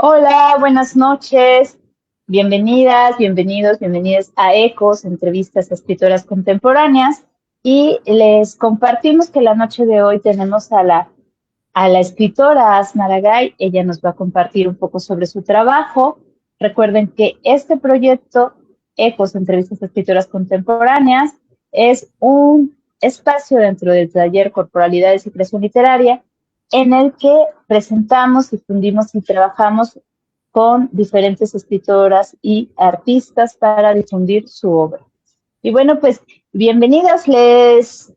Hola, buenas noches. Bienvenidas, bienvenidos, bienvenidas a Ecos, entrevistas a escritoras contemporáneas. Y les compartimos que la noche de hoy tenemos a la escritora Asmara Gay. Ella nos va a compartir un poco sobre su trabajo. Recuerden que este proyecto, Ecos, entrevistas a escritoras contemporáneas, es un espacio dentro del taller Corporalidades y Creación Literaria en el que presentamos, difundimos y trabajamos con diferentes escritoras y artistas para difundir su obra. Y bueno, pues bienvenidas, les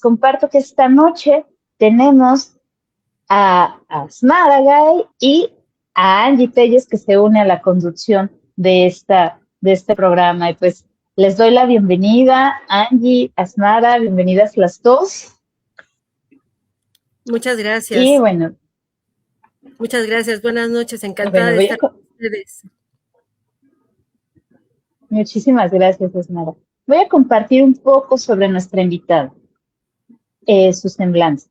comparto que esta noche tenemos a Asmara Gay y a Angie Telles, que se une a la conducción de este programa. Y pues les doy la bienvenida, Angie, Asmara, bienvenidas las dos. Muchas Y gracias. bueno, Muchas gracias. Buenas noches. Encantada de estar con ustedes. Muchísimas gracias, Asmara. Voy a compartir un poco sobre nuestra invitada, su semblanza.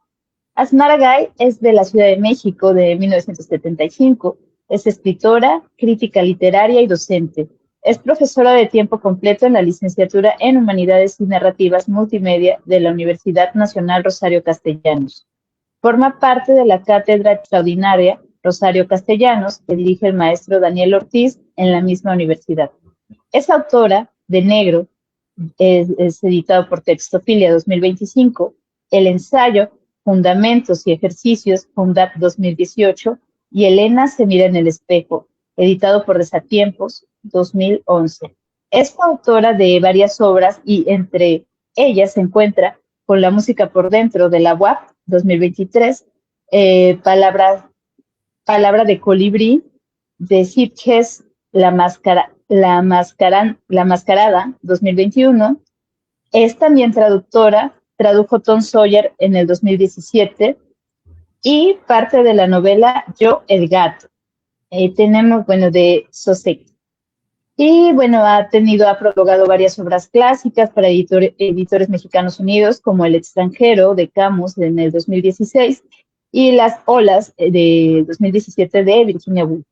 Asmara Gay es de la Ciudad de México de 1975. Es escritora, crítica literaria y docente. Es profesora de tiempo completo en la licenciatura en Humanidades y Narrativas Multimedia de la Universidad Nacional Rosario Castellanos. Forma parte de la cátedra extraordinaria Rosario Castellanos, que dirige el maestro Daniel Ortiz en la misma universidad. Es autora de Negro, es editado por Textofilia 2025, el ensayo Fundamentos y Ejercicios, Fundap 2018, y Elena se mira en el espejo, editado por Desatiempos 2011. Es autora de varias obras y entre ellas se encuentra Con la música por dentro de la UAP 2023, Palabra de colibrí, de Sitges, La Mascarada 2021. Es también traductora, tradujo Tom Sawyer en el 2017 y parte de la novela Yo el gato. Tenemos, bueno, de Sosek. Y bueno, ha prologado varias obras clásicas para editores mexicanos unidos, como El extranjero de Camus en el 2016 y Las olas de 2017 de Virginia Woolf.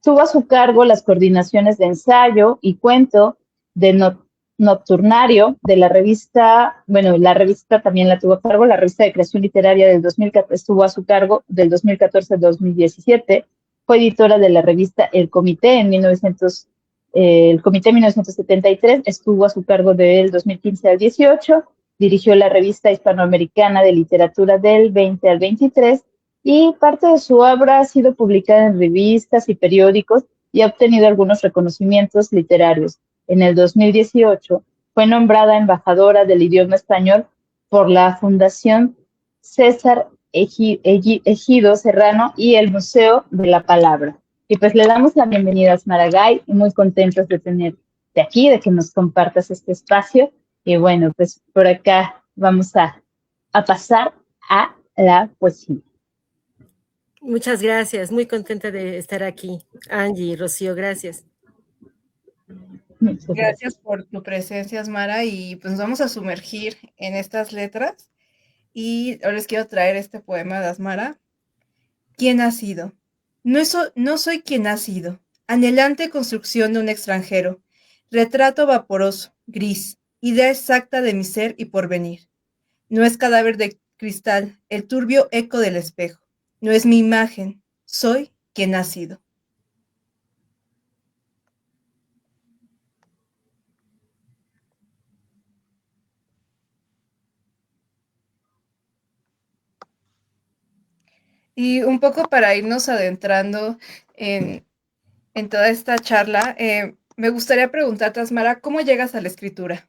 Tuvo a su cargo las coordinaciones de ensayo y cuento de Nocturnario de la revista, bueno, la revista también la tuvo a cargo, la revista de creación literaria del 2014 estuvo a su cargo del 2014 al 2017, fue editora de la revista El Comité en 1973, estuvo a su cargo del 2015 al 18, dirigió la revista hispanoamericana de literatura del 20 al 23 y parte de su obra ha sido publicada en revistas y periódicos y ha obtenido algunos reconocimientos literarios. En el 2018 fue nombrada embajadora del idioma español por la Fundación César Ejido Serrano y el Museo de la Palabra. Y pues le damos la bienvenida a Asmara Gay y muy contentos de tenerte aquí, de que nos compartas este espacio. Y bueno, pues por acá vamos a pasar a la poesía. Muchas gracias. Muy contenta de estar aquí. Angie, Rocío, gracias. Gracias por tu presencia, Asmara, y pues nos vamos a sumergir en estas letras. Y ahora les quiero traer este poema de Asmara. ¿Quién ha sido? No soy quien ha sido. Anhelante construcción de un extranjero. Retrato vaporoso, gris, idea exacta de mi ser y porvenir. No es cadáver de cristal, el turbio eco del espejo. No es mi imagen, soy quien ha sido. Y un poco para irnos adentrando en toda esta charla, me gustaría preguntarte, Asmara, ¿cómo llegas a la escritura?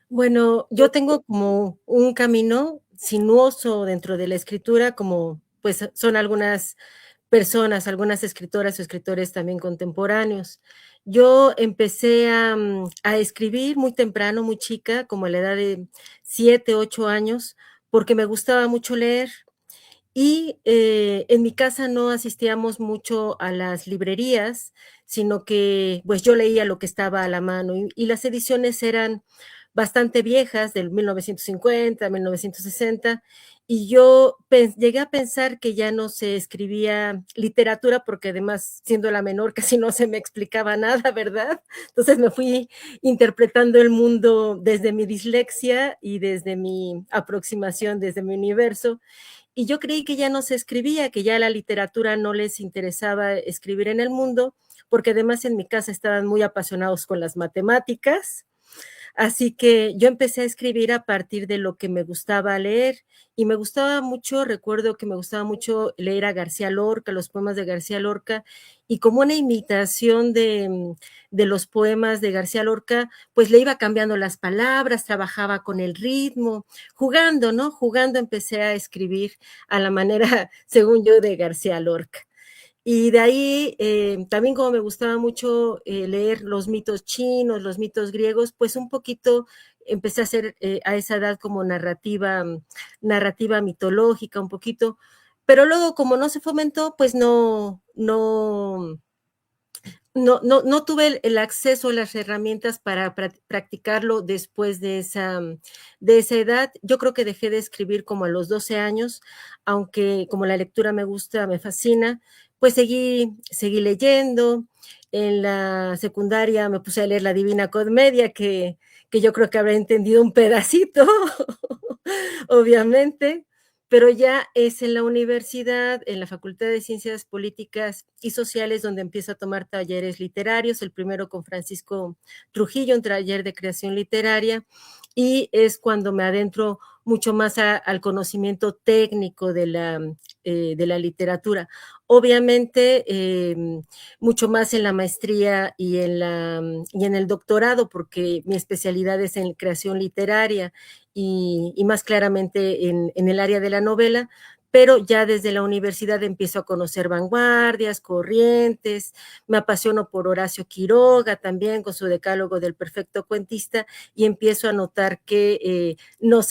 Bueno, yo tengo como un camino sinuoso dentro de la escritura, como pues son algunas personas, algunas escritoras o escritores también contemporáneos. Yo empecé a escribir muy temprano, muy chica, como a la edad de 7, 8 años, porque me gustaba mucho leer. Y en mi casa no asistíamos mucho a las librerías, sino que pues yo leía lo que estaba a la mano y las ediciones eran bastante viejas, del 1950, 1960, y yo llegué a pensar que ya no se escribía literatura, porque además, siendo la menor, casi no se me explicaba nada, ¿verdad? Entonces me fui interpretando el mundo desde mi dislexia y desde mi aproximación, desde mi universo, y yo creí que ya no se escribía, que ya la literatura no les interesaba escribir en el mundo, porque además en mi casa estaban muy apasionados con las matemáticas. Así que yo empecé a escribir a partir de lo que me gustaba leer, y me gustaba mucho, recuerdo que me gustaba mucho leer a García Lorca, los poemas de García Lorca, y como una imitación de los poemas de García Lorca, pues le iba cambiando las palabras, trabajaba con el ritmo, jugando, ¿no? Jugando empecé a escribir a la manera, según yo, de García Lorca. Y de ahí, también como me gustaba mucho leer los mitos chinos, los mitos griegos, pues un poquito empecé a hacer a esa edad como narrativa mitológica, un poquito, pero luego como no se fomentó, pues no tuve el acceso a las herramientas para practicarlo después de esa edad. Yo creo que dejé de escribir como a los 12 años, aunque como la lectura me gusta, me fascina, pues seguí leyendo. En la secundaria me puse a leer la Divina Comedia, que yo creo que habré entendido un pedacito, obviamente, pero ya es en la universidad, en la Facultad de Ciencias Políticas y Sociales, donde empiezo a tomar talleres literarios, el primero con Francisco Trujillo, un taller de creación literaria, y es cuando me adentro mucho más al conocimiento técnico de la literatura. Obviamente, mucho más en la maestría y en el doctorado, porque mi especialidad es en creación literaria, y más claramente en el área de la novela, pero ya desde la universidad empiezo a conocer vanguardias, corrientes, me apasiono por Horacio Quiroga también con su decálogo del perfecto cuentista, y empiezo a notar que no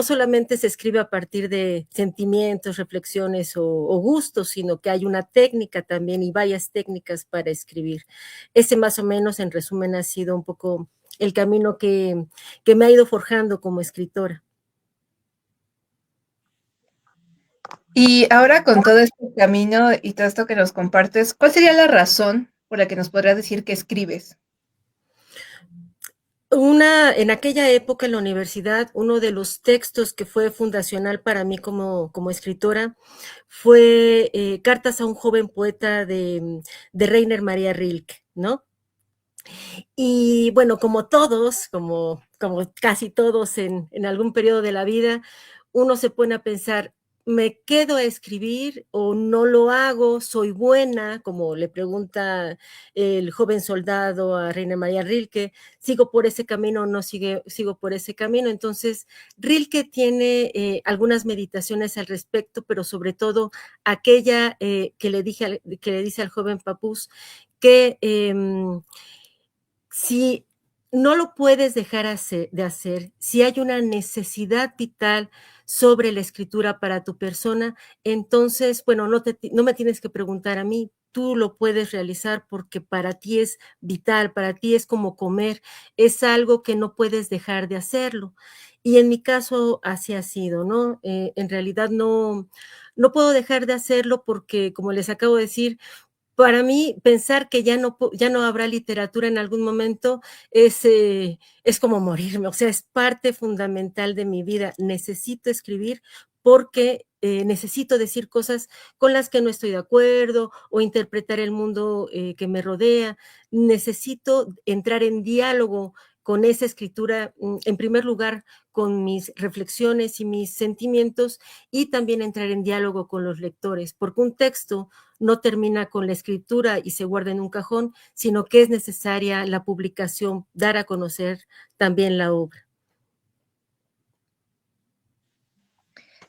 solamente se escribe a partir de sentimientos, reflexiones o gustos, sino que hay una técnica también y varias técnicas para escribir. Ese más o menos, en resumen, ha sido un poco el camino que me ha ido forjando como escritora. Y ahora con todo este camino y todo esto que nos compartes, ¿cuál sería la razón por la que nos podrías decir que escribes? En aquella época en la universidad, uno de los textos que fue fundacional para mí como escritora fue Cartas a un joven poeta de Rainer Maria Rilke, ¿no? Y bueno, como todos, como casi todos en algún periodo de la vida, uno se pone a pensar, ¿me quedo a escribir o no lo hago? ¿Soy buena? Como le pregunta el joven soldado a Reina María Rilke, ¿sigo por ese camino o no sigo por ese camino? Entonces, Rilke tiene algunas meditaciones al respecto, pero sobre todo aquella que le dice al joven Papús que si no lo puedes dejar de hacer, si hay una necesidad vital sobre la escritura para tu persona, entonces, bueno, no me tienes que preguntar a mí, tú lo puedes realizar porque para ti es vital, para ti es como comer, es algo que no puedes dejar de hacerlo. Y en mi caso así ha sido, ¿no? En realidad no puedo dejar de hacerlo porque, como les acabo de decir, para mí, pensar que ya no habrá literatura en algún momento es como morirme, o sea, es parte fundamental de mi vida. Necesito escribir porque necesito decir cosas con las que no estoy de acuerdo o interpretar el mundo que me rodea. Necesito entrar en diálogo con esa escritura, en primer lugar, con mis reflexiones y mis sentimientos, y también entrar en diálogo con los lectores, porque un texto no termina con la escritura y se guarda en un cajón, sino que es necesaria la publicación, dar a conocer también la obra.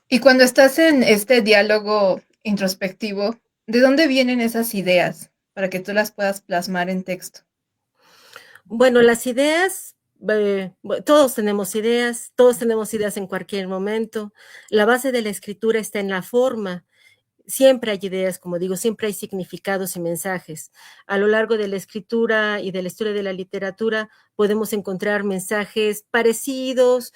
Y cuando estás en este diálogo introspectivo, ¿de dónde vienen esas ideas para que tú las puedas plasmar en texto? Bueno, las ideas, todos tenemos ideas en cualquier momento. La base de la escritura está en la forma. siempre hay ideas, como digo, siempre hay significados y mensajes. A lo largo de la escritura y de la historia de la literatura podemos encontrar mensajes parecidos,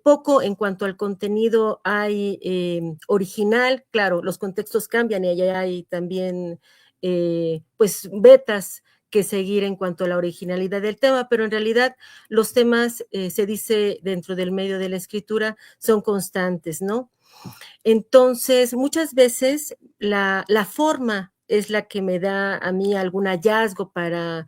poco en cuanto al contenido hay original, claro, los contextos cambian y allá hay también pues vetas que seguir en cuanto a la originalidad del tema, pero en realidad los temas, se dice dentro del medio de la escritura, son constantes, ¿no? Entonces, muchas veces la forma es la que me da a mí algún hallazgo para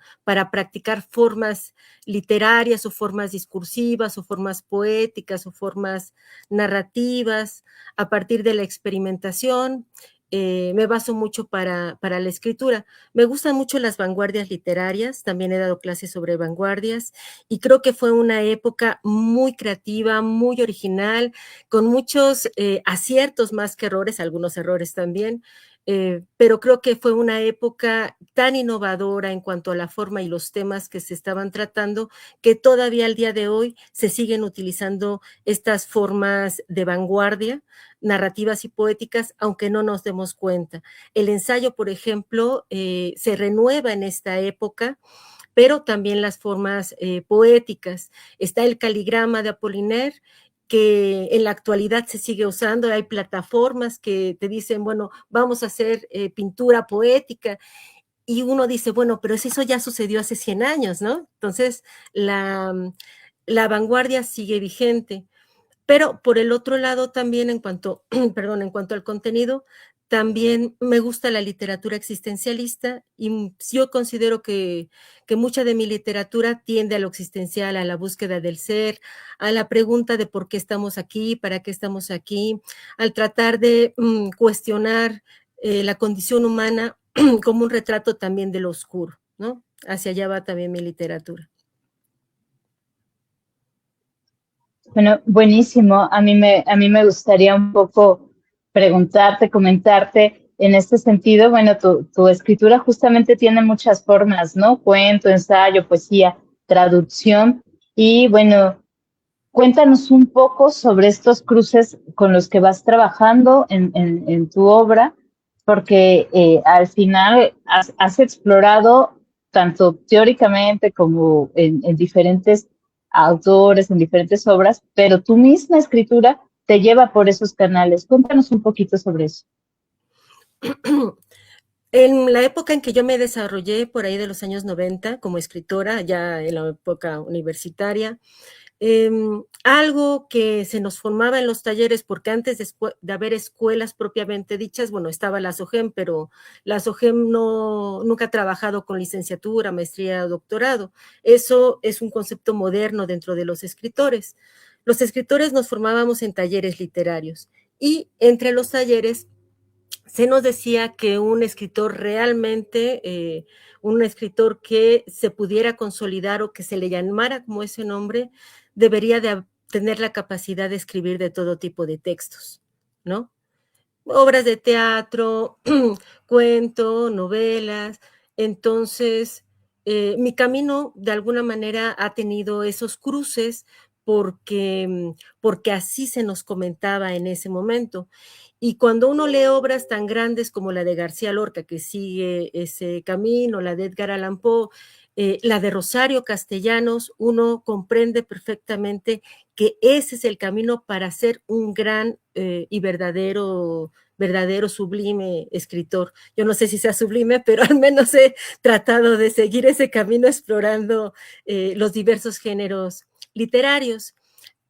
practicar formas literarias o formas discursivas o formas poéticas o formas narrativas a partir de la experimentación. Me baso mucho para la escritura. Me gustan mucho las vanguardias literarias, también he dado clases sobre vanguardias y creo que fue una época muy creativa, muy original, con muchos aciertos más que errores, algunos errores también, pero creo que fue una época tan innovadora en cuanto a la forma y los temas que se estaban tratando, que todavía al día de hoy se siguen utilizando estas formas de vanguardia, narrativas y poéticas, aunque no nos demos cuenta. El ensayo, por ejemplo, se renueva en esta época, pero también las formas poéticas. Está el caligrama de Apollinaire, que en la actualidad se sigue usando, hay plataformas que te dicen, bueno, vamos a hacer pintura poética, y uno dice, bueno, pero eso ya sucedió hace 100 años, ¿no? Entonces, la vanguardia sigue vigente. Pero por el otro lado también en cuanto, perdón, en cuanto al contenido, también me gusta la literatura existencialista y yo considero que mucha de mi literatura tiende a lo existencial, a la búsqueda del ser, a la pregunta de por qué estamos aquí, para qué estamos aquí, al tratar de cuestionar la condición humana como un retrato también de lo oscuro, ¿no? Hacia allá va también mi literatura. Bueno, buenísimo. A mí me gustaría un poco preguntarte, comentarte en este sentido. Bueno, tu escritura justamente tiene muchas formas, ¿no? Cuento, ensayo, poesía, traducción. Y bueno, cuéntanos un poco sobre estos cruces con los que vas trabajando en tu obra, porque al final has explorado tanto teóricamente como en diferentes autores, en diferentes obras, pero tu misma escritura te lleva por esos canales. Cuéntanos un poquito sobre eso. En la época en que yo me desarrollé, por ahí de los años 90, como escritora, ya en la época universitaria, algo que se nos formaba en los talleres, porque antes de haber escuelas propiamente dichas, bueno, estaba la SOGEM, pero la SOGEM nunca ha trabajado con licenciatura, maestría o doctorado. Eso es un concepto moderno dentro de los escritores. Los escritores nos formábamos en talleres literarios y entre los talleres se nos decía que un escritor realmente, un escritor que se pudiera consolidar o que se le llamara como ese nombre, debería de tener la capacidad de escribir de todo tipo de textos, ¿no? Obras de teatro, cuento, novelas. Entonces, mi camino de alguna manera ha tenido esos cruces porque así se nos comentaba en ese momento. Y cuando uno lee obras tan grandes como la de García Lorca, que sigue ese camino, la de Edgar Allan Poe, la de Rosario Castellanos, uno comprende perfectamente que ese es el camino para ser un gran y verdadero sublime escritor. Yo no sé si sea sublime, pero al menos he tratado de seguir ese camino explorando los diversos géneros literarios.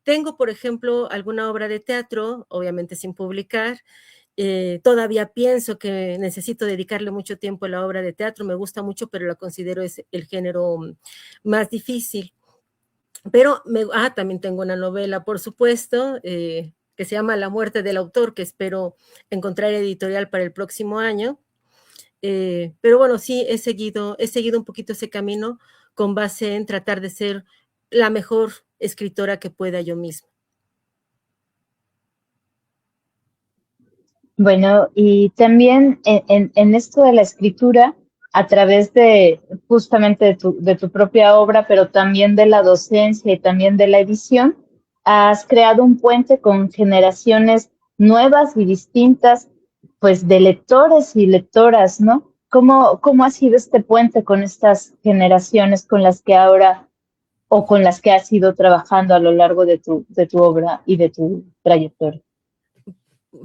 Tengo, por ejemplo, alguna obra de teatro, obviamente sin publicar. Todavía pienso que necesito dedicarle mucho tiempo a la obra de teatro, me gusta mucho, pero la considero es el género más difícil. Pero también tengo una novela, por supuesto, que se llama La muerte del autor, que espero encontrar editorial para el próximo año. Pero bueno, sí, he seguido un poquito ese camino con base en tratar de ser la mejor escritora que pueda yo misma. Bueno, y también en esto de la escritura, a través de justamente de tu propia obra, pero también de la docencia y también de la edición, has creado un puente con generaciones nuevas y distintas pues de lectores y lectoras, ¿no? ¿Cómo ha sido este puente con estas generaciones con las que ahora o con las que has ido trabajando a lo largo de tu obra y de tu trayectoria?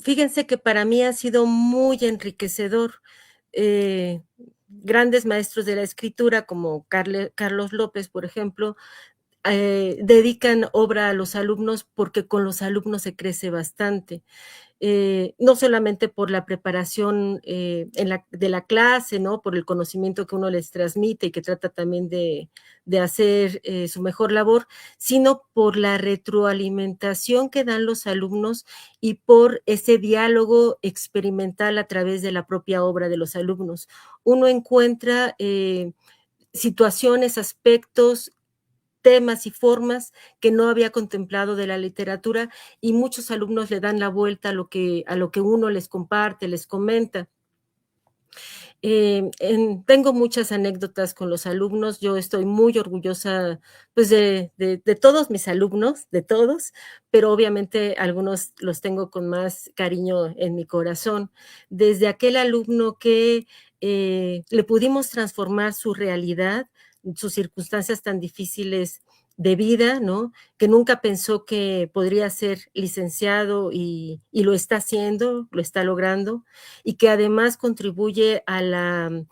Fíjense que para mí ha sido muy enriquecedor. Grandes maestros de la escritura como Carlos López, por ejemplo, dedican obra a los alumnos porque con los alumnos se crece bastante. No solamente por la preparación de la clase, ¿no? Por el conocimiento que uno les transmite y que trata también de hacer su mejor labor, sino por la retroalimentación que dan los alumnos y por ese diálogo experimental a través de la propia obra de los alumnos. Uno encuentra situaciones, aspectos, temas y formas que no había contemplado de la literatura, y muchos alumnos le dan la vuelta a lo que uno les comparte, les comenta. Tengo muchas anécdotas con los alumnos. Yo estoy muy orgullosa, pues, de todos mis alumnos, de todos, pero obviamente algunos los tengo con más cariño en mi corazón. Desde aquel alumno que le pudimos transformar su realidad, sus circunstancias tan difíciles de vida, ¿no? Que nunca pensó que podría ser licenciado y lo está haciendo, lo está logrando, y que además contribuye al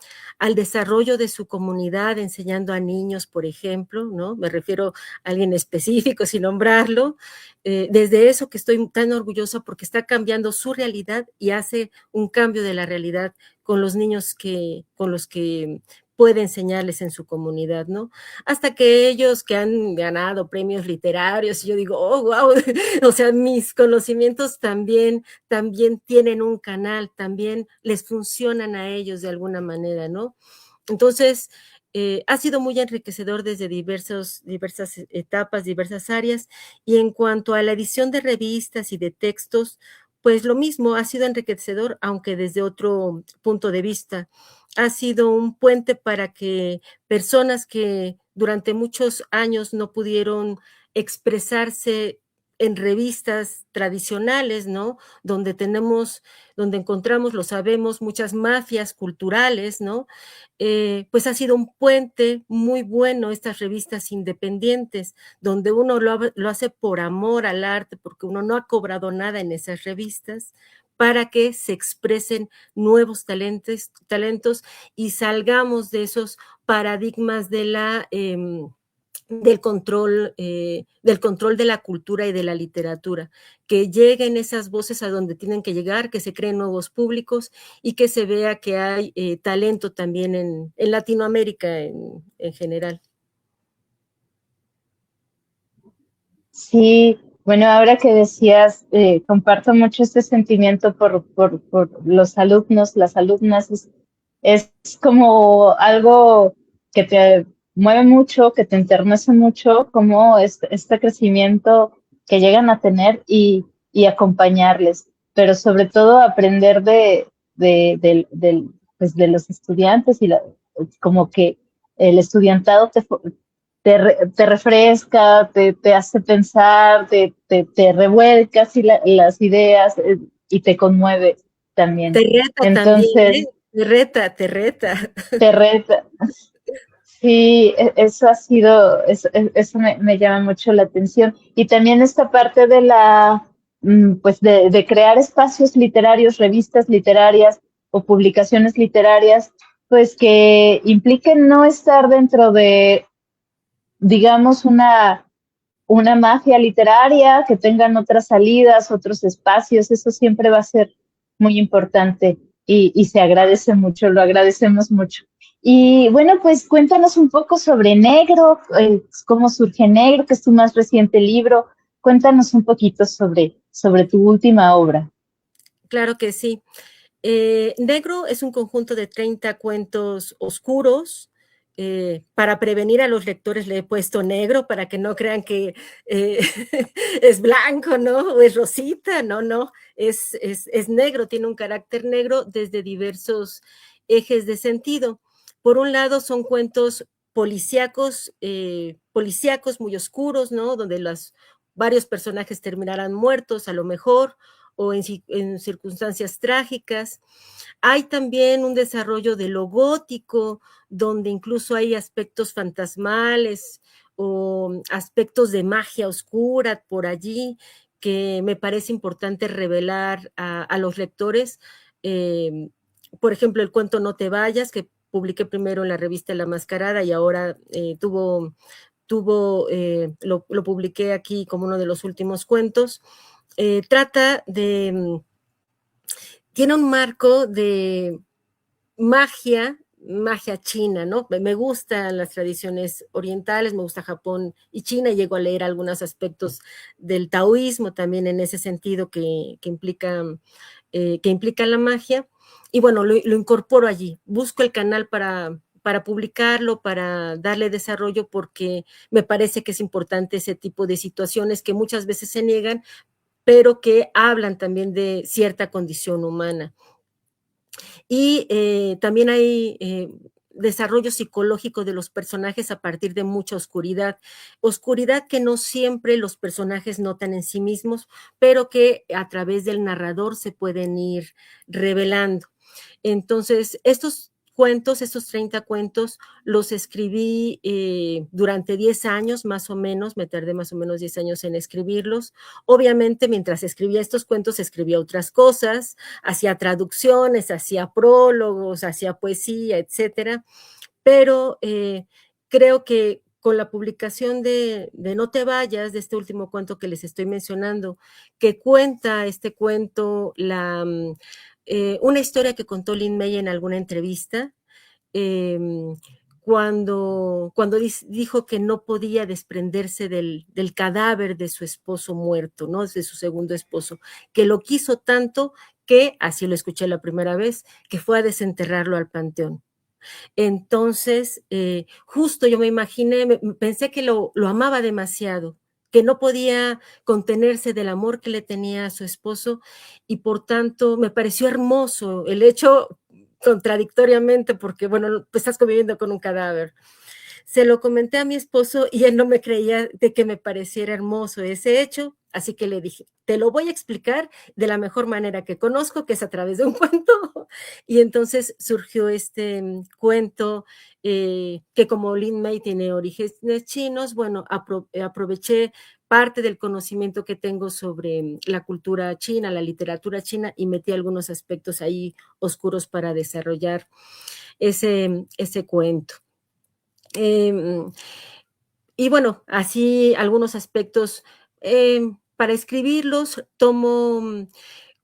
desarrollo de su comunidad, enseñando a niños, por ejemplo, ¿no? Me refiero a alguien específico, sin nombrarlo. Desde eso que estoy tan orgullosa porque está cambiando su realidad y hace un cambio de la realidad con los niños con los que puede enseñarles en su comunidad, ¿no? Hasta que ellos que han ganado premios literarios, y yo digo, oh, wow, o sea, mis conocimientos también tienen un canal, también les funcionan a ellos de alguna manera, ¿no? Entonces, ha sido muy enriquecedor desde diversas etapas, diversas áreas, y en cuanto a la edición de revistas y de textos, pues lo mismo, ha sido enriquecedor, aunque desde otro punto de vista. Ha sido un puente para que personas que durante muchos años no pudieron expresarse en revistas tradicionales, ¿no? Donde encontramos, lo sabemos, muchas mafias culturales, ¿no? Pues ha sido un puente muy bueno estas revistas independientes, donde uno lo hace por amor al arte, porque uno no ha cobrado nada en esas revistas, para que se expresen nuevos talentos y salgamos de esos paradigmas del control de la cultura y de la literatura, que lleguen esas voces a donde tienen que llegar, que se creen nuevos públicos y que se vea que hay talento también en Latinoamérica en general. Sí, bueno, ahora que decías, comparto mucho este sentimiento por los alumnos, las alumnas. Es como algo que te mueve mucho, que te enternece mucho, como este crecimiento que llegan a tener y acompañarles, pero sobre todo aprender pues de los estudiantes como que el estudiantado te refresca, te hace pensar, te revuelca así las ideas y te conmueve también. Te reta también, Entonces, te reta. te reta. Sí, eso ha sido, eso me llama mucho la atención. Y también esta parte de pues de crear espacios literarios, revistas literarias o publicaciones literarias, pues que impliquen no estar dentro de, digamos, una magia literaria, que tengan otras salidas, otros espacios. Eso siempre va a ser muy importante y se agradece mucho, lo agradecemos mucho. Y bueno, pues cuéntanos un poco sobre Negro, cómo surge Negro, que es tu más reciente libro. Cuéntanos un poquito sobre tu última obra. Claro que sí. Negro es un conjunto de 30 cuentos oscuros. Para prevenir a los lectores le he puesto negro para que no crean que es blanco, ¿no? O es rosita, no, es negro, tiene un carácter negro desde diversos ejes de sentido. Por un lado son cuentos policíacos muy oscuros, ¿no? Donde varios personajes terminarán muertos a lo mejor, o en circunstancias trágicas. Hay también un desarrollo de lo gótico, donde incluso hay aspectos fantasmales o aspectos de magia oscura por allí, que me parece importante revelar a los lectores. Por ejemplo, el cuento No te vayas, que publiqué primero en la revista La Mascarada y ahora lo publiqué aquí como uno de los últimos cuentos. Tiene un marco de magia china, ¿no? Me gustan las tradiciones orientales, me gusta Japón y China, y llego a leer algunos aspectos del taoísmo también en ese sentido que implica la magia, y bueno, lo incorporo allí, busco el canal para publicarlo, para darle desarrollo, porque me parece que es importante ese tipo de situaciones que muchas veces se niegan, pero que hablan también de cierta condición humana. Y también hay desarrollo psicológico de los personajes a partir de mucha oscuridad que no siempre los personajes notan en sí mismos, pero que a través del narrador se pueden ir revelando. Entonces, estos 30 cuentos, los escribí durante 10 años, más o menos, me tardé más o menos 10 años en escribirlos. Obviamente, mientras escribía estos cuentos, escribía otras cosas, hacía traducciones, hacía prólogos, hacía poesía, etcétera. Pero creo que con la publicación de No te vayas, de este último cuento que les estoy mencionando, que cuenta este cuento una historia que contó Lin May en alguna entrevista, cuando dijo que no podía desprenderse del cadáver de su esposo muerto, ¿no? De su segundo esposo, que lo quiso tanto que, así lo escuché la primera vez, que fue a desenterrarlo al panteón. Entonces, justo yo me imaginé, pensé que lo amaba demasiado, que no podía contenerse del amor que le tenía a su esposo, y por tanto me pareció hermoso el hecho, contradictoriamente, porque bueno, pues estás conviviendo con un cadáver. Se lo comenté a mi esposo y él no me creía de que me pareciera hermoso ese hecho, así que le dije, te lo voy a explicar de la mejor manera que conozco, que es a través de un cuento. Y entonces surgió este cuento que, como Lin May tiene orígenes chinos, bueno, aproveché parte del conocimiento que tengo sobre la cultura china, la literatura china, y metí algunos aspectos ahí oscuros para desarrollar ese cuento. Y bueno, así algunos aspectos. Para escribirlos tomo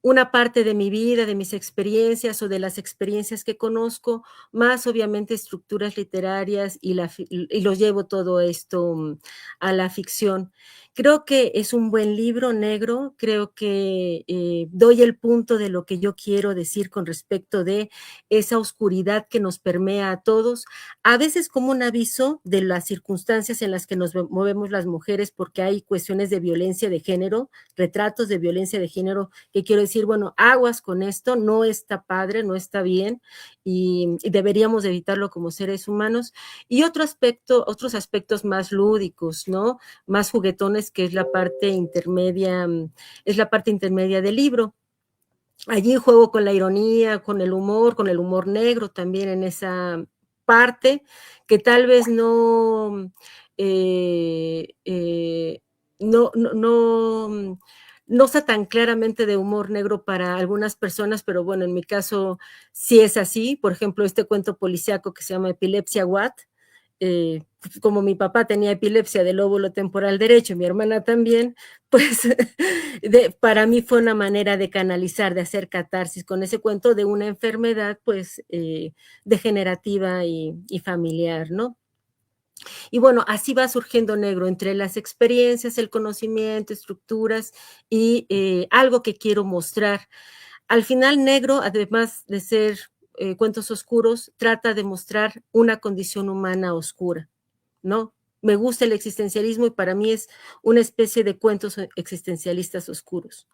una parte de mi vida, de mis experiencias o de las experiencias que conozco, más obviamente estructuras literarias, y los llevo todo esto a la ficción. Creo que es un buen libro negro, creo que doy el punto de lo que yo quiero decir con respecto de esa oscuridad que nos permea a todos, a veces como un aviso de las circunstancias en las que nos movemos las mujeres, porque hay cuestiones de violencia de género, retratos de violencia de género, que quiero decir, bueno, aguas con esto, no está padre, no está bien, y deberíamos evitarlo como seres humanos. Y otros aspectos más lúdicos, ¿no? Más juguetones, que es la parte intermedia del libro. Allí juego con la ironía, con el humor negro también en esa parte, que tal vez no está tan claramente de humor negro para algunas personas, pero bueno, en mi caso sí es así. Por ejemplo, este cuento policíaco que se llama Epilepsia What, como mi papá tenía epilepsia del lóbulo temporal derecho, mi hermana también, pues para mí fue una manera de canalizar, de hacer catarsis con ese cuento de una enfermedad pues degenerativa y familiar, ¿no? Y bueno, así va surgiendo negro, entre las experiencias, el conocimiento, estructuras y algo que quiero mostrar. Al final, negro, además de ser cuentos oscuros, trata de mostrar una condición humana oscura, ¿no? Me gusta el existencialismo y para mí es una especie de cuentos existencialistas oscuros.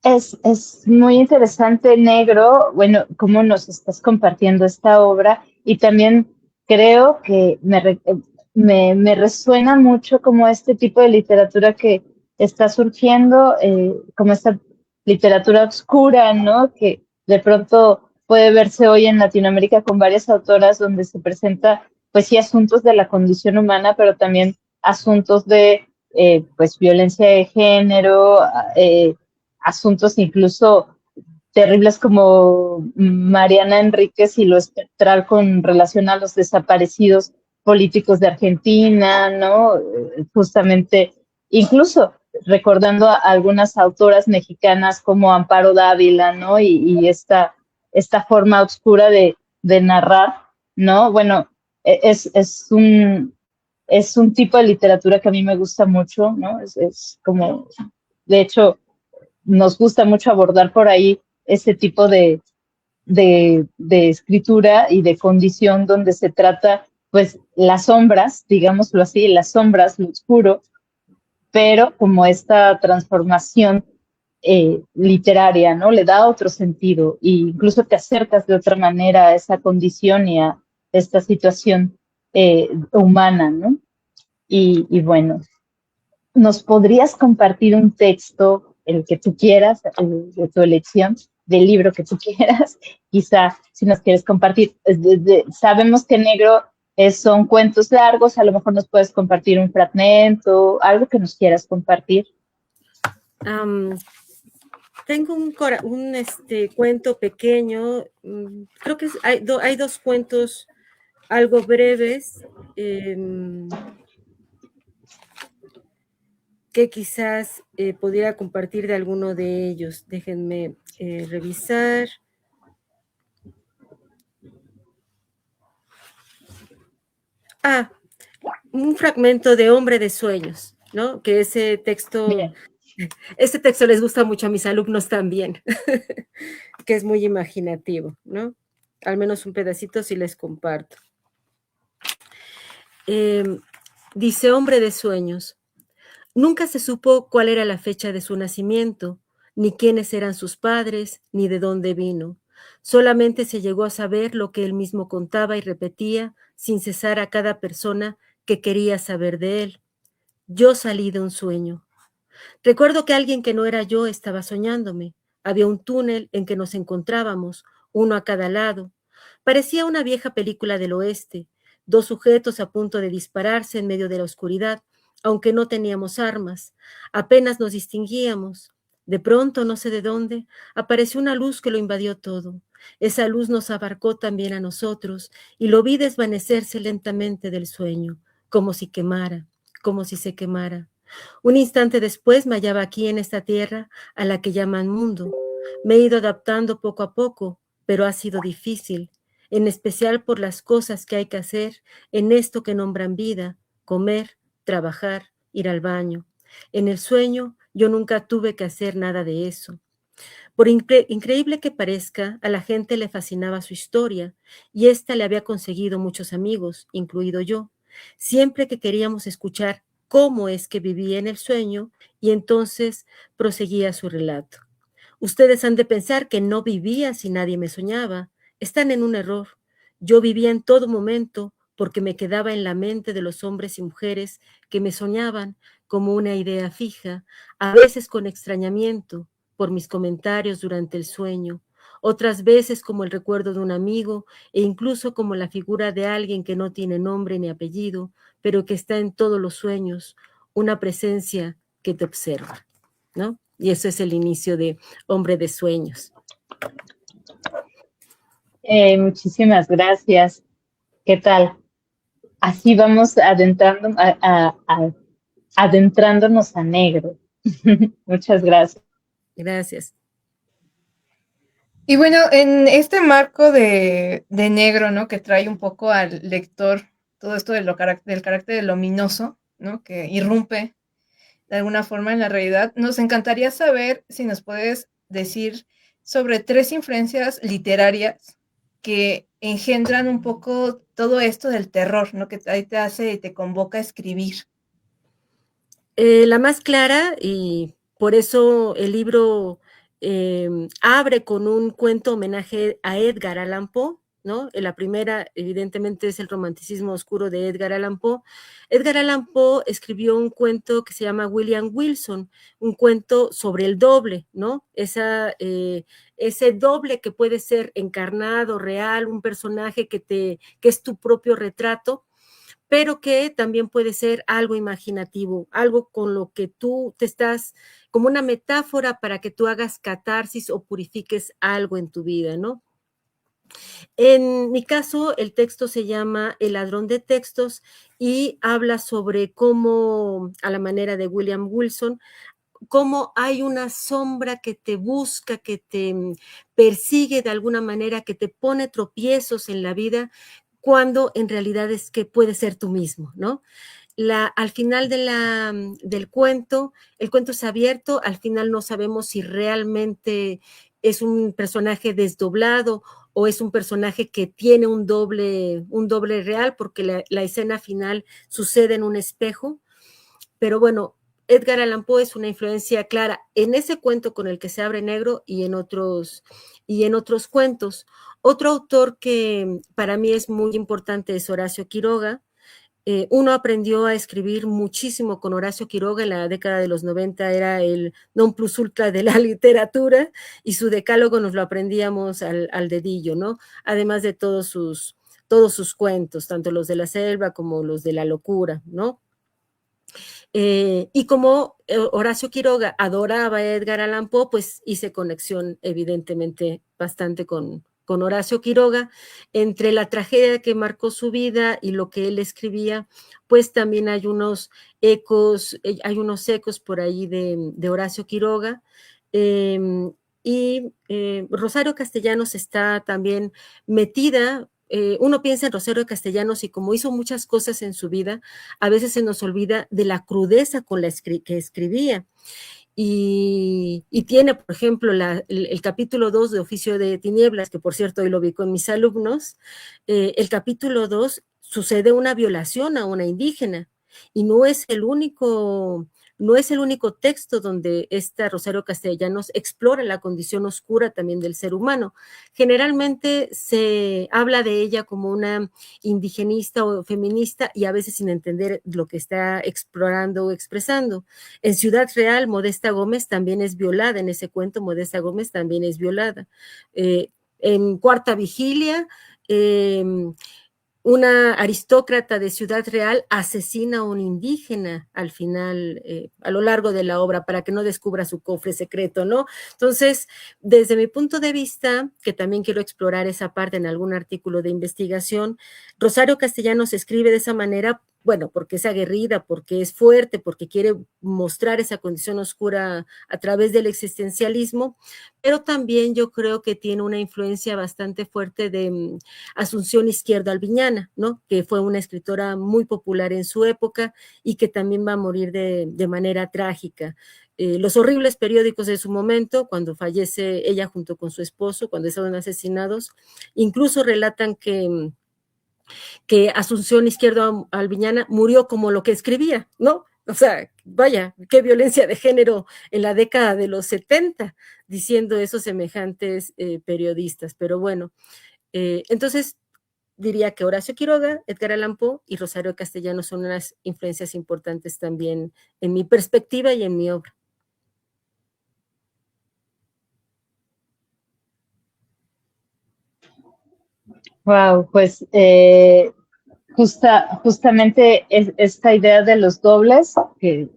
Es muy interesante, negro, bueno, cómo nos estás compartiendo esta obra, y también creo que me resuena mucho como este tipo de literatura que está surgiendo como esta literatura oscura, ¿no? Que de pronto puede verse hoy en Latinoamérica con varias autoras donde se presenta, pues sí, asuntos de la condición humana, pero también asuntos de, pues, violencia de género, asuntos incluso terribles como Mariana Enríquez y lo espectral con relación a los desaparecidos políticos de Argentina, ¿no? Justamente, incluso recordando a algunas autoras mexicanas como Amparo Dávila, ¿no? Y esta forma oscura de narrar, ¿no? Bueno, es un tipo de literatura que a mí me gusta mucho, ¿no? Es como, de hecho, nos gusta mucho abordar por ahí ese tipo de escritura y de condición donde se trata, pues, las sombras, digámoslo así, las sombras, lo oscuro, pero como esta transformación literaria, ¿no? Le da otro sentido e incluso te acercas de otra manera a esa condición y a esta situación humana, ¿no? Y bueno, ¿nos podrías compartir un texto, el que tú quieras, de tu elección, del libro que tú quieras? Quizá si nos quieres compartir. Sabemos que negro son cuentos largos, a lo mejor nos puedes compartir un fragmento, algo que nos quieras compartir. Tengo un cuento pequeño, creo que hay dos cuentos algo breves, que quizás pudiera compartir de alguno de ellos. Déjenme revisar. Un fragmento de Hombre de Sueños, ¿no? Que ese texto les gusta mucho a mis alumnos también, que es muy imaginativo, ¿no? Al menos un pedacito sí les comparto. Dice Hombre de Sueños: nunca se supo cuál era la fecha de su nacimiento, ni quiénes eran sus padres, ni de dónde vino. Solamente se llegó a saber lo que él mismo contaba y repetía sin cesar a cada persona que quería saber de él. Yo salí de un sueño. Recuerdo que alguien que no era yo estaba soñándome. Había un túnel en que nos encontrábamos, uno a cada lado. Parecía una vieja película del oeste, dos sujetos a punto de dispararse en medio de la oscuridad, aunque no teníamos armas. Apenas nos distinguíamos. De pronto, no sé de dónde, apareció una luz que lo invadió todo. Esa luz nos abarcó también a nosotros y lo vi desvanecerse lentamente del sueño, como si quemara, como si se quemara. Un instante después me hallaba aquí en esta tierra a la que llaman mundo. Me he ido adaptando poco a poco, pero ha sido difícil, en especial por las cosas que hay que hacer en esto que nombran vida: comer, trabajar, ir al baño. En el sueño yo nunca tuve que hacer nada de eso. Por increíble que parezca, a la gente le fascinaba su historia y ésta le había conseguido muchos amigos, incluido yo, siempre que queríamos escuchar cómo es que vivía en el sueño, y entonces proseguía su relato. Ustedes han de pensar que no vivía si nadie me soñaba. Están en un error. Yo vivía en todo momento porque me quedaba en la mente de los hombres y mujeres que me soñaban como una idea fija, a veces con extrañamiento por mis comentarios durante el sueño, otras veces como el recuerdo de un amigo e incluso como la figura de alguien que no tiene nombre ni apellido, pero que está en todos los sueños, una presencia que te observa, ¿no? Y eso es el inicio de Hombre de Sueños. Muchísimas gracias. ¿Qué tal? Así vamos adentrándonos a negro. Muchas gracias. Gracias. Y bueno, en este marco de negro, ¿no? Que trae un poco al lector todo esto del carácter luminoso, ¿no? Que irrumpe de alguna forma en la realidad. Nos encantaría saber si nos puedes decir sobre 3 influencias literarias que engendran un poco todo esto del terror, ¿no? Que ahí te hace y te convoca a escribir. La más clara, y por eso el libro abre con un cuento homenaje a Edgar Allan Poe, ¿no? La primera, evidentemente, es el romanticismo oscuro de Edgar Allan Poe. Edgar Allan Poe escribió un cuento que se llama William Wilson, un cuento sobre el doble, ¿no? Ese doble que puede ser encarnado, real, un personaje que es tu propio retrato, pero que también puede ser algo imaginativo, algo con lo que tú te estás, como una metáfora para que tú hagas catarsis o purifiques algo en tu vida, ¿no? En mi caso, el texto se llama El ladrón de textos y habla sobre cómo, a la manera de William Wilson, cómo hay una sombra que te busca, que te persigue de alguna manera, que te pone tropiezos en la vida, cuando en realidad es que puedes ser tú mismo, ¿no? Al final del cuento, el cuento es abierto, al final no sabemos si realmente es un personaje desdoblado o es un personaje que tiene un doble real, porque la escena final sucede en un espejo, pero bueno, Edgar Allan Poe es una influencia clara en ese cuento con el que se abre negro y en otros cuentos. Otro autor que para mí es muy importante es Horacio Quiroga. Uno aprendió a escribir muchísimo con Horacio Quiroga. En la década de los 90 era el non plus ultra de la literatura y su decálogo nos lo aprendíamos al dedillo, ¿no? Además de todos sus cuentos, tanto los de la selva como los de la locura, ¿no? Y como Horacio Quiroga adoraba a Edgar Allan Poe, pues hice conexión evidentemente bastante con Horacio Quiroga. Entre la tragedia que marcó su vida y lo que él escribía, pues también hay unos ecos por ahí de Horacio Quiroga. Rosario Castellanos está también metida. Uno piensa en Rosario Castellanos y como hizo muchas cosas en su vida, a veces se nos olvida de la crudeza con la que escribía. Y tiene, por ejemplo, el capítulo 2 de Oficio de Tinieblas, que por cierto hoy lo vi con mis alumnos. El capítulo 2 sucede una violación a una indígena y no es el único texto donde esta Rosario Castellanos explora la condición oscura también del ser humano. Generalmente se habla de ella como una indigenista o feminista y a veces sin entender lo que está explorando o expresando. En Ciudad Real, Modesta Gómez también es violada, en ese cuento Modesta Gómez también es violada. En Cuarta Vigilia, una aristócrata de Ciudad Real asesina a un indígena al final, a lo largo de la obra, para que no descubra su cofre secreto, ¿no? Entonces, desde mi punto de vista, que también quiero explorar esa parte en algún artículo de investigación, Rosario Castellanos escribe de esa manera, bueno, porque es aguerrida, porque es fuerte, porque quiere mostrar esa condición oscura a través del existencialismo, pero también yo creo que tiene una influencia bastante fuerte de Asunción Izquierdo Albiñana, ¿no? Que fue una escritora muy popular en su época y que también va a morir de manera trágica. Los horribles periódicos de su momento, cuando fallece ella junto con su esposo, cuando estaban asesinados, incluso relatan que Asunción Izquierdo Albiñana murió como lo que escribía, ¿no? O sea, vaya, qué violencia de género en la década de los 70, diciendo esos semejantes periodistas. Pero bueno, entonces diría que Horacio Quiroga, Edgar Allan Poe y Rosario Castellanos son unas influencias importantes también en mi perspectiva y en mi obra. Wow, pues justamente esta idea de los dobles que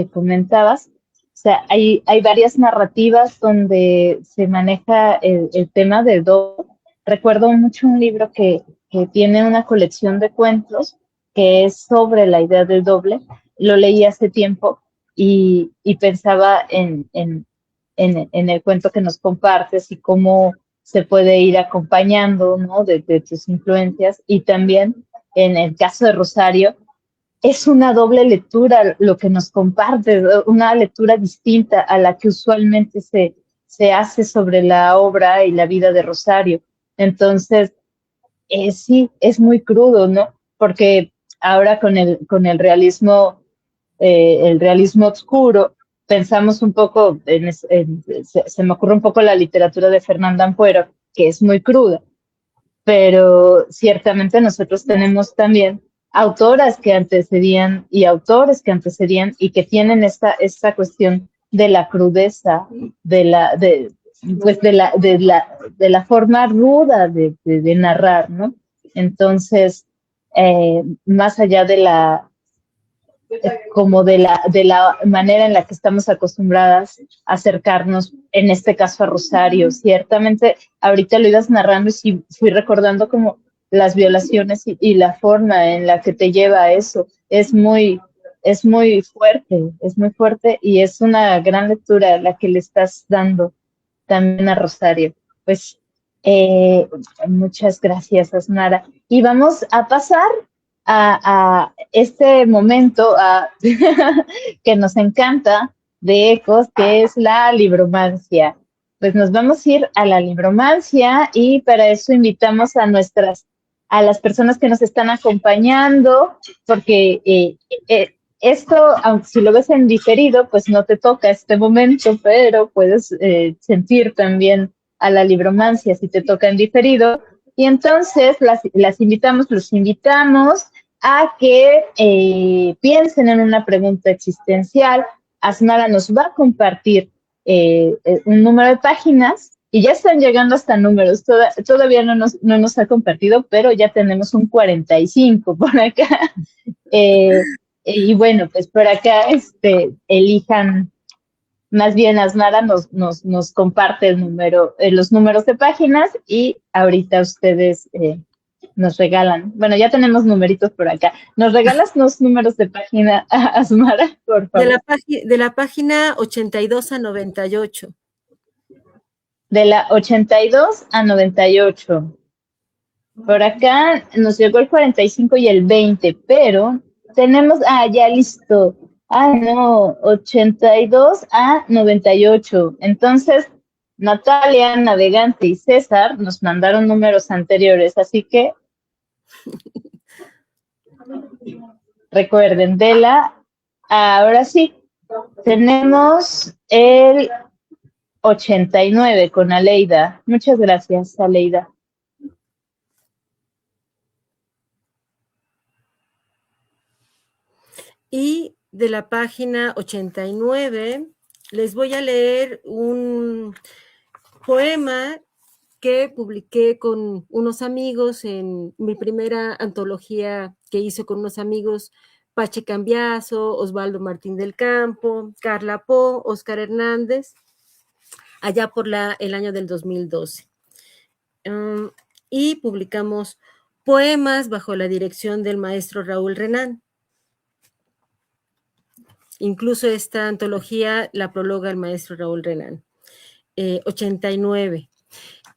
comentabas, o sea, hay varias narrativas donde se maneja el tema del doble. Recuerdo mucho un libro que tiene una colección de cuentos que es sobre la idea del doble. Lo leí hace tiempo y pensaba en el cuento que nos compartes y cómo se puede ir acompañando, ¿no? de tus influencias. Y también en el caso de Rosario, es una doble lectura lo que nos comparte, una lectura distinta a la que usualmente se hace sobre la obra y la vida de Rosario. Entonces, sí, es muy crudo, ¿no? Porque ahora con el realismo oscuro, pensamos un poco, se me ocurre un poco la literatura de Fernanda Ampuero, que es muy cruda, pero ciertamente nosotros tenemos también autoras que antecedían y autores que antecedían y que tienen esta cuestión de la crudeza, pues de la forma ruda de narrar, ¿no? Entonces, más allá de como de la manera en la que estamos acostumbradas a acercarnos, en este caso a Rosario. Ciertamente, ahorita lo ibas narrando y sí fui recordando como las violaciones y la forma en la que te lleva a eso. Es muy fuerte y es una gran lectura la que le estás dando también a Rosario. Pues muchas gracias, Asmara. Y vamos a pasar a este momento que nos encanta de Ecos, que es la libromancia. Pues nos vamos a ir a la libromancia y para eso invitamos a las personas que nos están acompañando, porque esto, aunque si lo ves en diferido, pues no te toca este momento, pero puedes sentir también a la libromancia si te toca en diferido. Y entonces los invitamos a que piensen en una pregunta existencial. Asmara nos va a compartir un número de páginas y ya están llegando hasta números. Todavía no nos ha compartido, pero ya tenemos un 45 por acá. Y bueno, pues por acá elijan, más bien Asmara nos comparte los números de páginas y ahorita ustedes nos regalan. Bueno, ya tenemos numeritos por acá. ¿Nos regalas los números de página, Asmara, por favor? De la página 82 a 98. De la 82 a 98. Por acá nos llegó el 45 y el 20, pero tenemos, ya listo. No, 82 a 98. Entonces, Natalia, Navegante y César nos mandaron números anteriores, así que recuerden, ahora sí, tenemos el 89 con Aleida. Muchas gracias, Aleida. Y de la página 89 les voy a leer un poema que publiqué con unos amigos en mi primera antología que hice con unos amigos, Pache Cambiaso, Osvaldo Martín del Campo, Carla Po, Oscar Hernández, allá por el año del 2012. Y publicamos poemas bajo la dirección del maestro Raúl Renán. Incluso esta antología la prologa el maestro Raúl Renán. 89.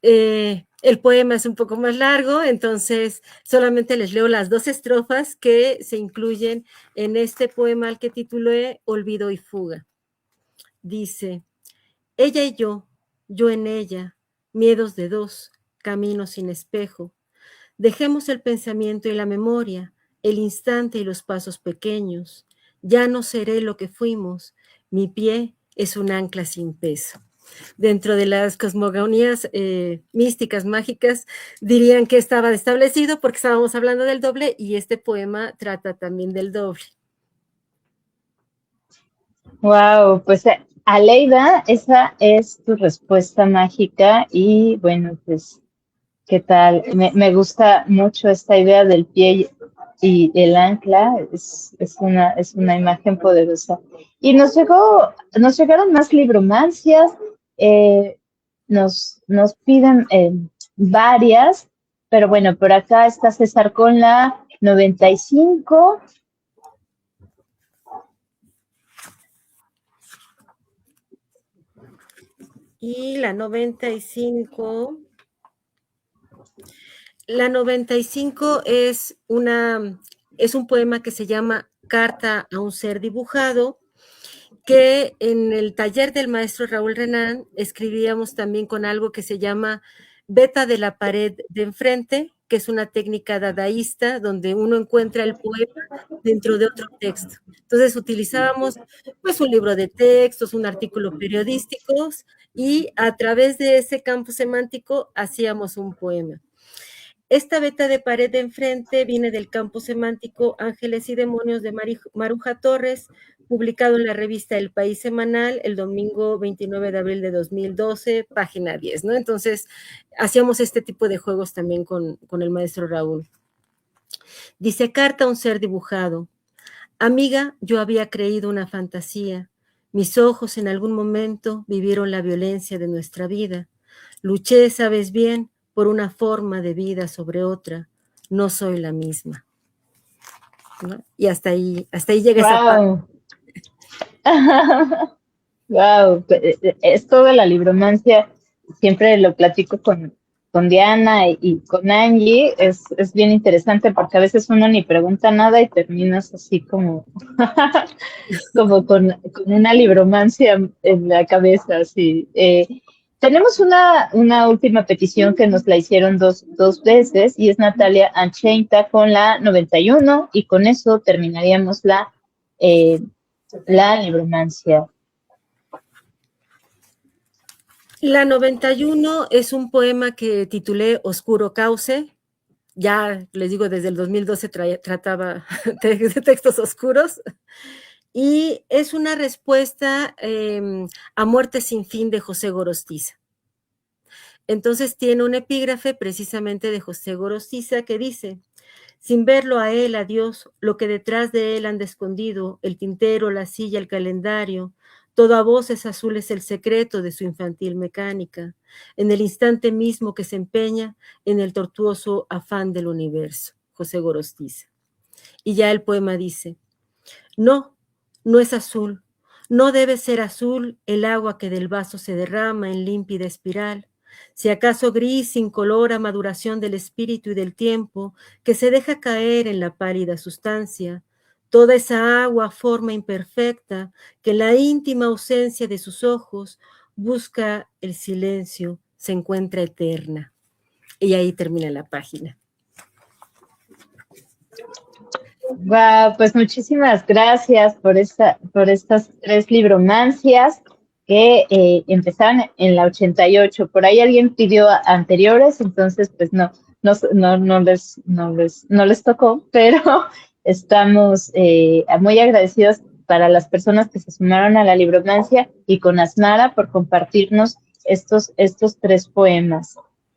El poema es un poco más largo, entonces solamente les leo las 2 estrofas que se incluyen en este poema al que titulé Olvido y Fuga. Dice: ella y yo en ella, miedos de dos, caminos sin espejo. Dejemos el pensamiento y la memoria, el instante y los pasos pequeños. Ya no seré lo que fuimos, mi pie es un ancla sin peso. Dentro de las cosmogonías místicas, mágicas, dirían que estaba establecido porque estábamos hablando del doble y este poema trata también del doble. Wow, pues Aleida, esa es tu respuesta mágica y bueno, pues, ¿qué tal? Me gusta mucho esta idea del pie y el ancla, es una imagen poderosa. Y nos llegaron más libromancias, nos piden varias, pero bueno, por acá está César con la 95. Y la 95. La 95 es un poema que se llama Carta a un ser dibujado, que en el taller del maestro Raúl Renán escribíamos también con algo que se llama Veta de la pared de enfrente, que es una técnica dadaísta donde uno encuentra el poema dentro de otro texto. Entonces utilizábamos pues un libro de textos, un artículo periodístico y a través de ese campo semántico hacíamos un poema. Esta beta de pared de enfrente viene del campo semántico Ángeles y Demonios de Maruja Torres, publicado en la revista El País Semanal el domingo 29 de abril de 2012, página 10, ¿no? Entonces, hacíamos este tipo de juegos también con el maestro Raúl. Dice, carta a un ser dibujado. Amiga, yo había creído una fantasía. Mis ojos en algún momento vivieron la violencia de nuestra vida. Luché, sabes bien, por una forma de vida sobre otra. No soy la misma. ¿No? Y hasta ahí llega esa parte. Wow, esto de la libromancia siempre lo platico con Diana y con Angie, es bien interesante porque a veces uno ni pregunta nada y terminas así como, como con una libromancia en la cabeza, así. Tenemos una última petición que nos la hicieron dos veces y es Natalia Ancheinta con la 91 y con eso terminaríamos la libromancia. La 91 es un poema que titulé Oscuro Cauce. Ya les digo, desde el 2012 trataba de textos oscuros. Y es una respuesta a Muerte sin fin de José Gorostiza. Entonces tiene un epígrafe precisamente de José Gorostiza que dice, sin verlo a él, a Dios, lo que detrás de él han escondido, el tintero, la silla, el calendario, todo a voces azules el secreto de su infantil mecánica, en el instante mismo que se empeña en el tortuoso afán del universo. José Gorostiza. Y ya el poema dice, no es azul, no debe ser azul el agua que del vaso se derrama en límpida espiral, si acaso gris, incolora maduración del espíritu y del tiempo que se deja caer en la pálida sustancia, toda esa agua forma imperfecta que en la íntima ausencia de sus ojos busca el silencio, se encuentra eterna. Y ahí termina la página. Wow, pues muchísimas gracias por estas 3 libromancias que empezaron en la 88. Por ahí alguien pidió anteriores, entonces pues no les tocó, pero estamos muy agradecidos para las personas que se sumaron a la libromancia y con Asmara por compartirnos estos 3 poemas.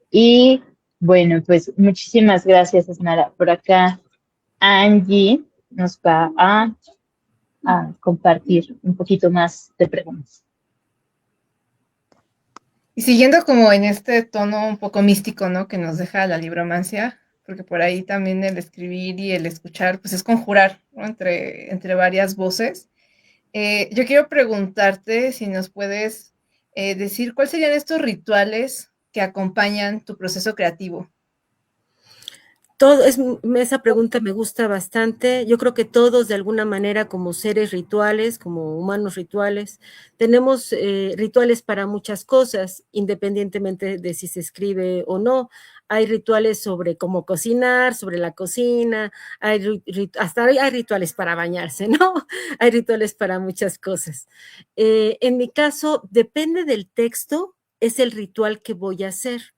Y bueno, pues muchísimas gracias, Asmara. Por acá Angie nos va a compartir un poquito más de preguntas. Y siguiendo como en este tono un poco místico, ¿no? Que nos deja la libromancia, porque por ahí también el escribir y el escuchar, pues es conjurar, ¿no? Entre varias voces. Yo quiero preguntarte si nos puedes decir cuáles serían estos rituales que acompañan tu proceso creativo. Esa pregunta me gusta bastante. Yo creo que todos, de alguna manera, como seres rituales, como humanos rituales, tenemos rituales para muchas cosas, independientemente de si se escribe o no. Hay rituales sobre cómo cocinar, sobre la cocina, hasta hay rituales para bañarse, ¿no? Hay rituales para muchas cosas. En mi caso, depende del texto, es el ritual que voy a hacer.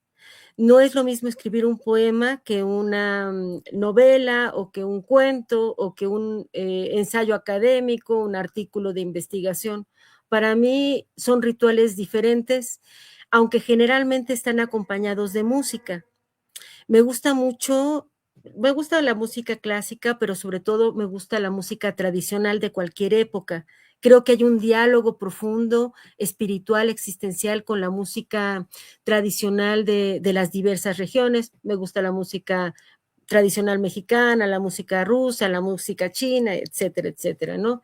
No es lo mismo escribir un poema que una novela o que un cuento o que un ensayo académico, un artículo de investigación. Para mí son rituales diferentes, aunque generalmente están acompañados de música. Me gusta la música clásica, pero sobre todo me gusta la música tradicional de cualquier época. Creo que hay un diálogo profundo, espiritual, existencial con la música tradicional de las diversas regiones. Me gusta la música tradicional mexicana, la música rusa, la música china, etcétera, etcétera, ¿no?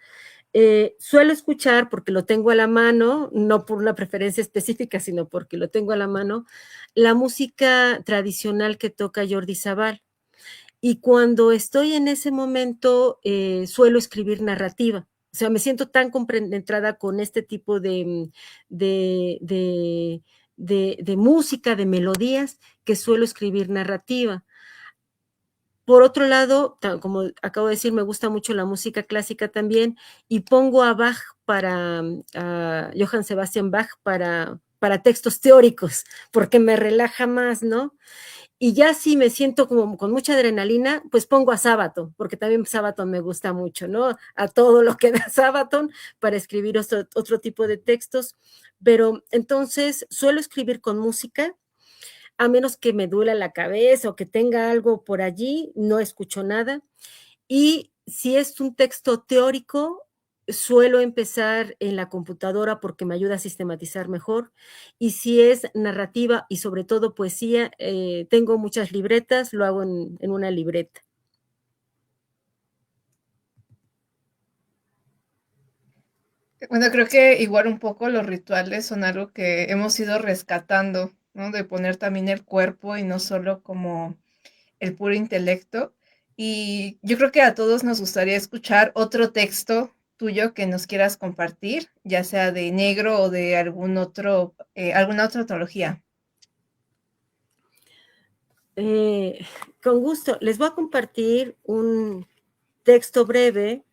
Suelo escuchar, porque lo tengo a la mano, no por una preferencia específica, sino porque lo tengo a la mano, la música tradicional que toca Jordi Sabal. Y cuando estoy en ese momento, suelo escribir narrativa. O sea, me siento tan compenetrada con este tipo de música, de melodías, que suelo escribir narrativa. Por otro lado, como acabo de decir, me gusta mucho la música clásica también, y pongo a Bach a Johann Sebastian Bach para textos teóricos, porque me relaja más, ¿no? Y ya si me siento como con mucha adrenalina, pues pongo a Sabaton, porque también Sabaton me gusta mucho, ¿no? A todo lo que da Sabaton para escribir otro tipo de textos. Pero entonces suelo escribir con música, a menos que me duela la cabeza o que tenga algo por allí, no escucho nada. Y si es un texto teórico, suelo empezar en la computadora porque me ayuda a sistematizar mejor. Y si es narrativa y sobre todo poesía, tengo muchas libretas, lo hago en una libreta. Bueno, creo que igual un poco los rituales son algo que hemos ido rescatando, ¿no? De poner también el cuerpo y no solo como el puro intelecto. Y yo creo que a todos nos gustaría escuchar otro texto tuyo que nos quieras compartir, ya sea de negro o de alguna otra antología. Con gusto. Les voy a compartir un texto breve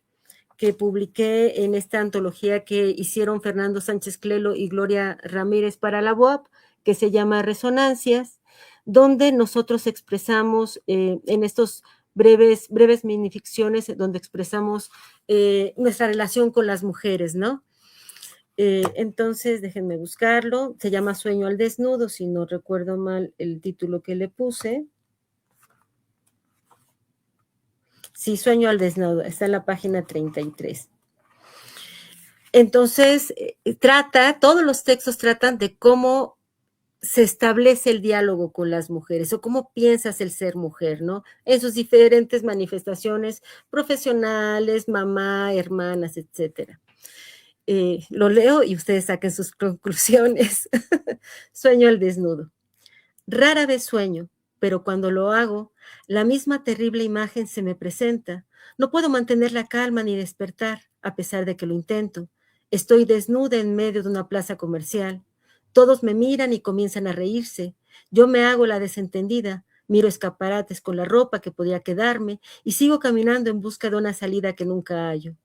que publiqué en esta antología que hicieron Fernando Sánchez Clelo y Gloria Ramírez para la UAP, que se llama Resonancias, donde nosotros expresamos en estos breves minificciones, donde expresamos nuestra relación con las mujeres, ¿no? Entonces, déjenme buscarlo. Se llama Sueño al desnudo, si no recuerdo mal el título que le puse. Sí, Sueño al desnudo, está en la página 33. Entonces, todos los textos tratan de cómo se establece el diálogo con las mujeres o cómo piensas el ser mujer, ¿no? En sus diferentes manifestaciones profesionales, mamá, hermanas, etcétera. Lo leo y ustedes saquen sus conclusiones. Sueño al desnudo. Rara vez sueño, pero cuando lo hago, la misma terrible imagen se me presenta. No puedo mantener la calma ni despertar, a pesar de que lo intento. Estoy desnuda en medio de una plaza comercial. Todos me miran y comienzan a reírse. Yo me hago la desentendida, miro escaparates con la ropa que podía quedarme y sigo caminando en busca de una salida que nunca hallo.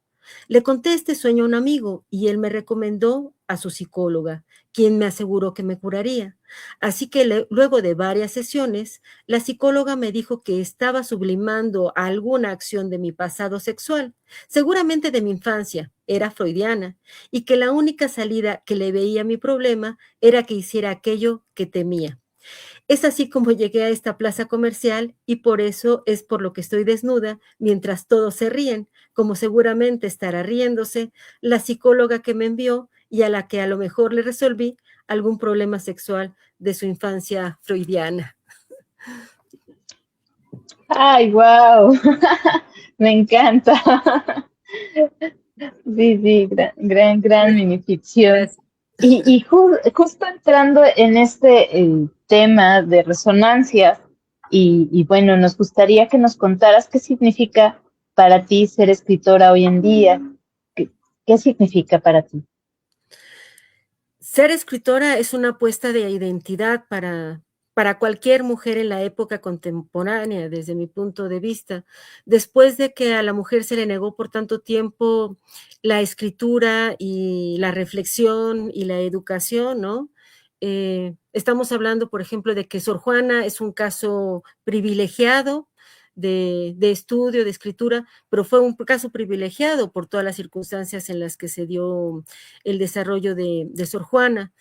Le conté este sueño a un amigo y él me recomendó a su psicóloga, quien me aseguró que me curaría. Así que luego de varias sesiones, la psicóloga me dijo que estaba sublimando alguna acción de mi pasado sexual, seguramente de mi infancia, era freudiana, y que la única salida que le veía a mi problema era que hiciera aquello que temía. Es así como llegué a esta plaza comercial y por eso es por lo que estoy desnuda mientras todos se ríen, como seguramente estará riéndose la psicóloga que me envió y a la que a lo mejor le resolví algún problema sexual de su infancia freudiana. ¡Ay, wow! Me encanta. Sí, sí, gran minificción. Gracias. Y justo entrando en este tema de resonancias, y bueno, nos gustaría que nos contaras qué significa para ti ser escritora hoy en día. ¿Qué significa para ti? Ser escritora es una apuesta de identidad para cualquier mujer en la época contemporánea, desde mi punto de vista. Después de que a la mujer se le negó por tanto tiempo la escritura y la reflexión y la educación, ¿no? Estamos hablando, por ejemplo, de que Sor Juana es un caso privilegiado de estudio, de escritura, pero fue un caso privilegiado por todas las circunstancias en las que se dio el desarrollo de Sor Juana.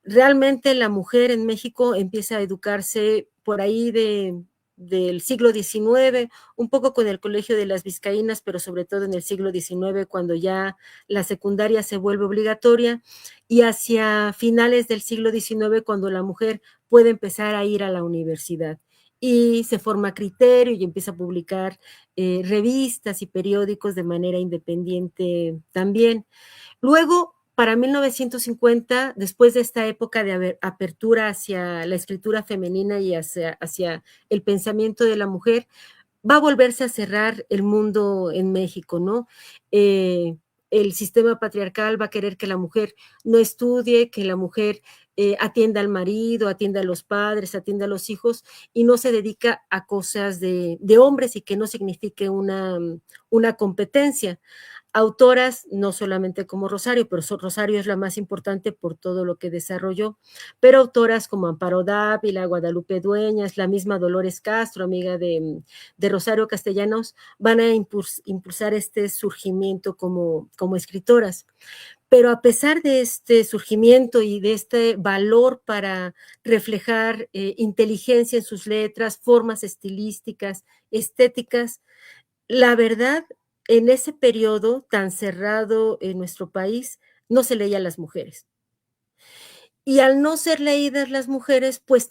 Realmente la mujer en México empieza a educarse por ahí del siglo XIX, un poco con el Colegio de las Vizcaínas, pero sobre todo en el siglo XIX, cuando ya la secundaria se vuelve obligatoria, y hacia finales del siglo XIX, cuando la mujer puede empezar a ir a la universidad. Y se forma criterio y empieza a publicar revistas y periódicos de manera independiente también. Luego, para 1950, después de esta época de apertura hacia la escritura femenina y hacia el pensamiento de la mujer, va a volverse a cerrar el mundo en México, ¿no? El sistema patriarcal va a querer que la mujer no estudie, que la mujer atienda al marido, atienda a los padres, atienda a los hijos y no se dedica a cosas de hombres y que no signifique una competencia. autoras, no solamente como Rosario, pero Rosario es la más importante por todo lo que desarrolló, pero autoras como Amparo Dávila, Guadalupe Dueñas, la misma Dolores Castro, amiga de Rosario Castellanos, van a impulsar este surgimiento como escritoras. Pero a pesar de este surgimiento y de este valor para reflejar inteligencia en sus letras, formas estilísticas, estéticas, la verdad, en ese periodo tan cerrado en nuestro país, no se leía a las mujeres. Y al no ser leídas las mujeres, pues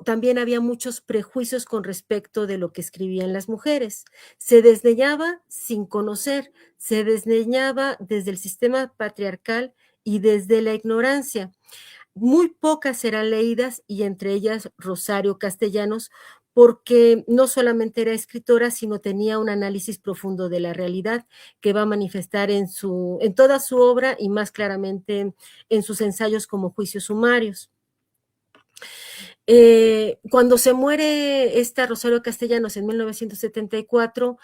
también había muchos prejuicios con respecto de lo que escribían las mujeres. Se desdeñaba sin conocer, se desdeñaba desde el sistema patriarcal y desde la ignorancia. Muy pocas eran leídas, y entre ellas Rosario Castellanos, porque no solamente era escritora, sino tenía un análisis profundo de la realidad que va a manifestar en toda su obra, y más claramente en sus ensayos como Juicios Sumarios. Cuando se muere esta Rosario Castellanos en 1974,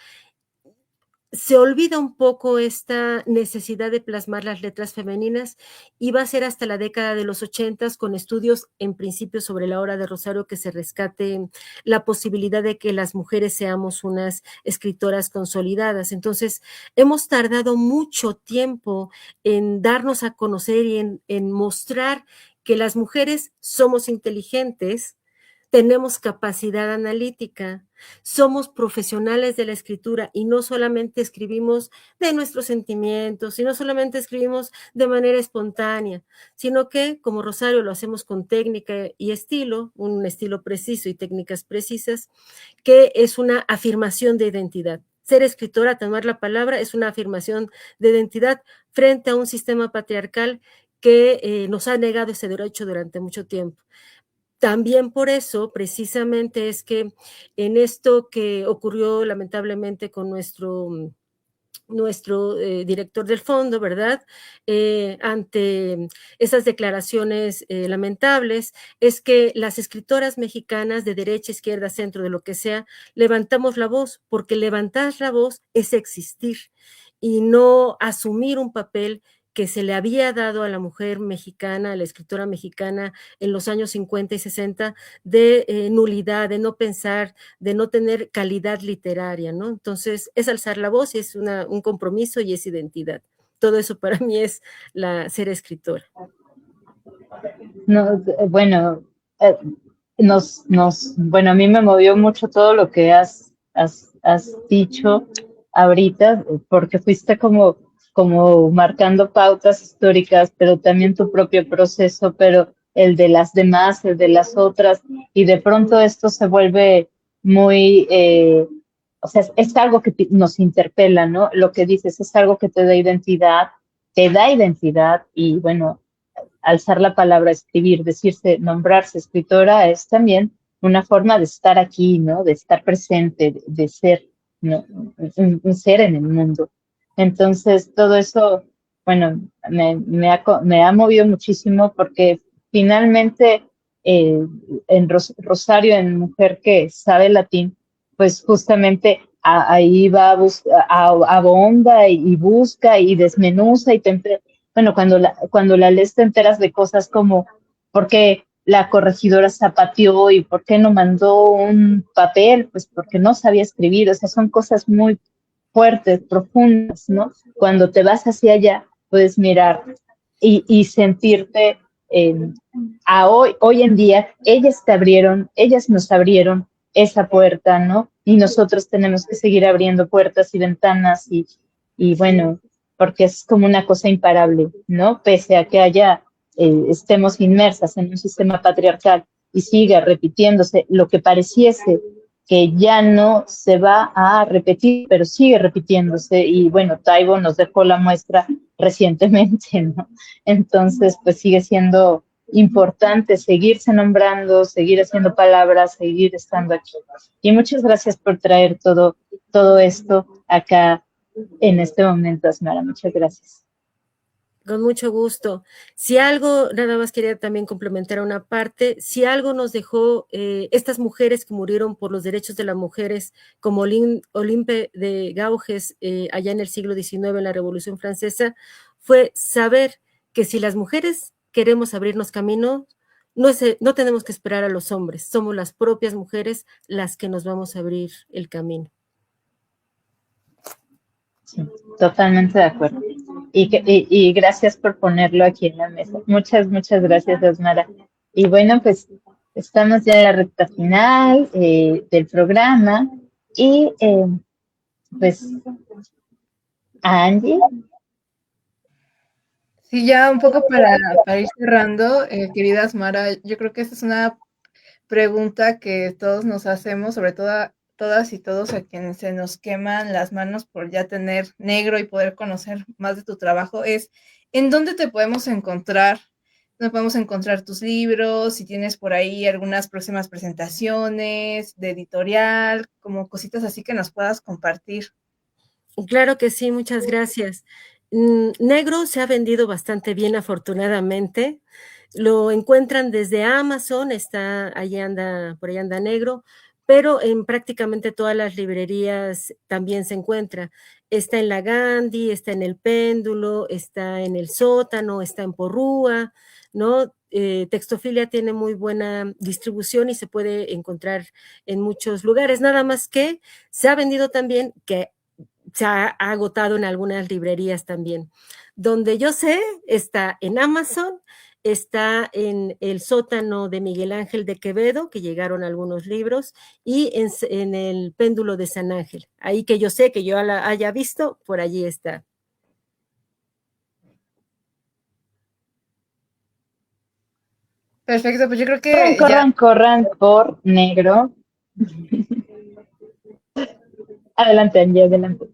se olvida un poco esta necesidad de plasmar las letras femeninas, y va a ser hasta la década de los 80 con estudios en principio sobre la obra de Rosario que se rescate la posibilidad de que las mujeres seamos unas escritoras consolidadas. Entonces, hemos tardado mucho tiempo en darnos a conocer y en mostrar que las mujeres somos inteligentes, tenemos capacidad analítica, somos profesionales de la escritura, y no solamente escribimos de nuestros sentimientos, y no solamente escribimos de manera espontánea, sino que, como Rosario, lo hacemos con técnica y estilo, un estilo preciso y técnicas precisas, que es una afirmación de identidad. Ser escritora, tomar la palabra, es una afirmación de identidad frente a un sistema patriarcal que nos ha negado ese derecho durante mucho tiempo. También por eso, precisamente, es que en esto que ocurrió lamentablemente con nuestro director del fondo, ¿verdad? Ante esas declaraciones lamentables, es que las escritoras mexicanas de derecha, izquierda, centro, de lo que sea, levantamos la voz, porque levantar la voz es existir y no asumir un papel que se le había dado a la mujer mexicana, a la escritora mexicana en los años 50 y 60, de nulidad, de no pensar, de no tener calidad literaria, ¿no? Entonces, es alzar la voz, y es un compromiso, y es identidad. Todo eso para mí es ser escritora. No, bueno, bueno, a mí me movió mucho todo lo que has dicho ahorita, porque fuiste como marcando pautas históricas, pero también tu propio proceso, pero el de las demás, el de las otras, y de pronto esto se vuelve muy, o sea, es algo que nos interpela, ¿no? Lo que dices es algo que te da identidad, y bueno, alzar la palabra, escribir, decirse, nombrarse escritora es también una forma de estar aquí, ¿no? De estar presente, de ser, ¿no? Un ser en el mundo. Entonces, todo eso, bueno, me ha movido muchísimo, porque finalmente en Rosario, en Mujer que sabe latín, pues justamente ahí va abonda y busca y desmenuza, y bueno, cuando la lees te enteras de cosas como por qué la corregidora zapateó y por qué no mandó un papel, pues porque no sabía escribir. O sea, son cosas muy fuertes, profundas, ¿no? Cuando te vas hacia allá, puedes mirar y sentirte hoy en día, ellas nos abrieron esa puerta, ¿no? Y nosotros tenemos que seguir abriendo puertas y ventanas, y bueno, porque es como una cosa imparable, ¿no? Pese a que estemos inmersas en un sistema patriarcal y siga repitiéndose lo que pareciese que ya no se va a repetir, pero sigue repitiéndose. Y bueno, Taibo nos dejó la muestra recientemente, ¿no? Entonces, pues sigue siendo importante seguirse nombrando, seguir haciendo palabras, seguir estando aquí. Y muchas gracias por traer todo esto acá en este momento, Asmara. Muchas gracias. Con mucho gusto. Si algo, nada más quería también complementar una parte, si algo nos dejó estas mujeres que murieron por los derechos de las mujeres, como Olympe de Gouges, allá en el siglo XIX, en la Revolución Francesa, fue saber que si las mujeres queremos abrirnos camino, no tenemos que esperar a los hombres, somos las propias mujeres las que nos vamos a abrir el camino. Sí, totalmente de acuerdo. Y gracias por ponerlo aquí en la mesa. Muchas, muchas gracias, Osmara. Y bueno, pues estamos ya en la recta final del programa y pues Angie. Sí, ya un poco para ir cerrando, querida Asmara, yo creo que esta es una pregunta que todos nos hacemos, sobre todo todas y todos a quienes se nos queman las manos por ya tener negro y poder conocer más de tu trabajo, es ¿en dónde te podemos encontrar? ¿Dónde podemos encontrar tus libros? Si tienes por ahí algunas próximas presentaciones de editorial, como cositas así que nos puedas compartir. Claro que sí, muchas gracias. Negro se ha vendido bastante bien, afortunadamente. Lo encuentran desde Amazon, por ahí anda Negro, pero en prácticamente todas las librerías también se encuentra. Está en la Gandhi, está en el Péndulo, está en el Sótano, está en Porrúa, ¿no? Textofilia tiene muy buena distribución y se puede encontrar en muchos lugares, nada más que se ha vendido también que se ha agotado en algunas librerías también. Donde yo sé, está en Amazon, está en el Sótano de Miguel Ángel de Quevedo, que llegaron algunos libros, y en el Péndulo de San Ángel. Ahí que yo sé, que yo la haya visto, por allí está. Perfecto, pues yo creo Corran, que ya. corran, corran por Negro. Adelante, Angie, adelante.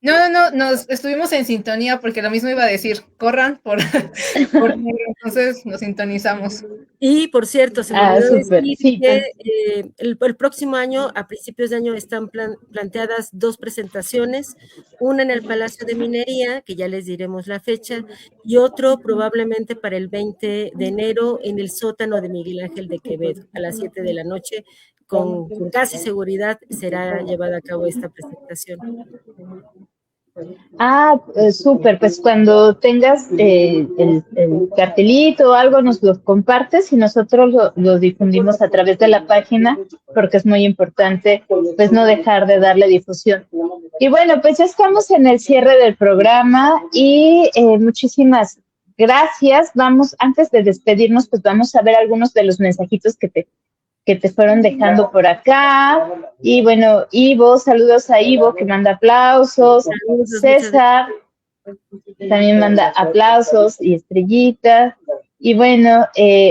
No, nos estuvimos en sintonía porque lo mismo iba a decir, corran por negro, entonces nos sintonizamos. Y por cierto, se me Ah, olvidó súper. decir Sí, que el próximo año, a principios de año, están planteadas 2 presentaciones, una en el Palacio de Minería, que ya les diremos la fecha, y otro probablemente para el 20 de enero en el sótano de Miguel Ángel de Quevedo, a las 7 de la noche, con casi seguridad será llevada a cabo esta presentación. Ah, súper, pues cuando tengas el cartelito o algo nos lo compartes y nosotros lo difundimos a través de la página porque es muy importante pues no dejar de darle difusión. Y bueno, pues ya estamos en el cierre del programa y muchísimas gracias. Vamos, antes de despedirnos, pues vamos a ver algunos de los mensajitos que te fueron dejando por acá. Y bueno, Ivo, saludos a Ivo que manda aplausos. Saludos, muchas gracias. César también manda aplausos y estrellitas. Y bueno,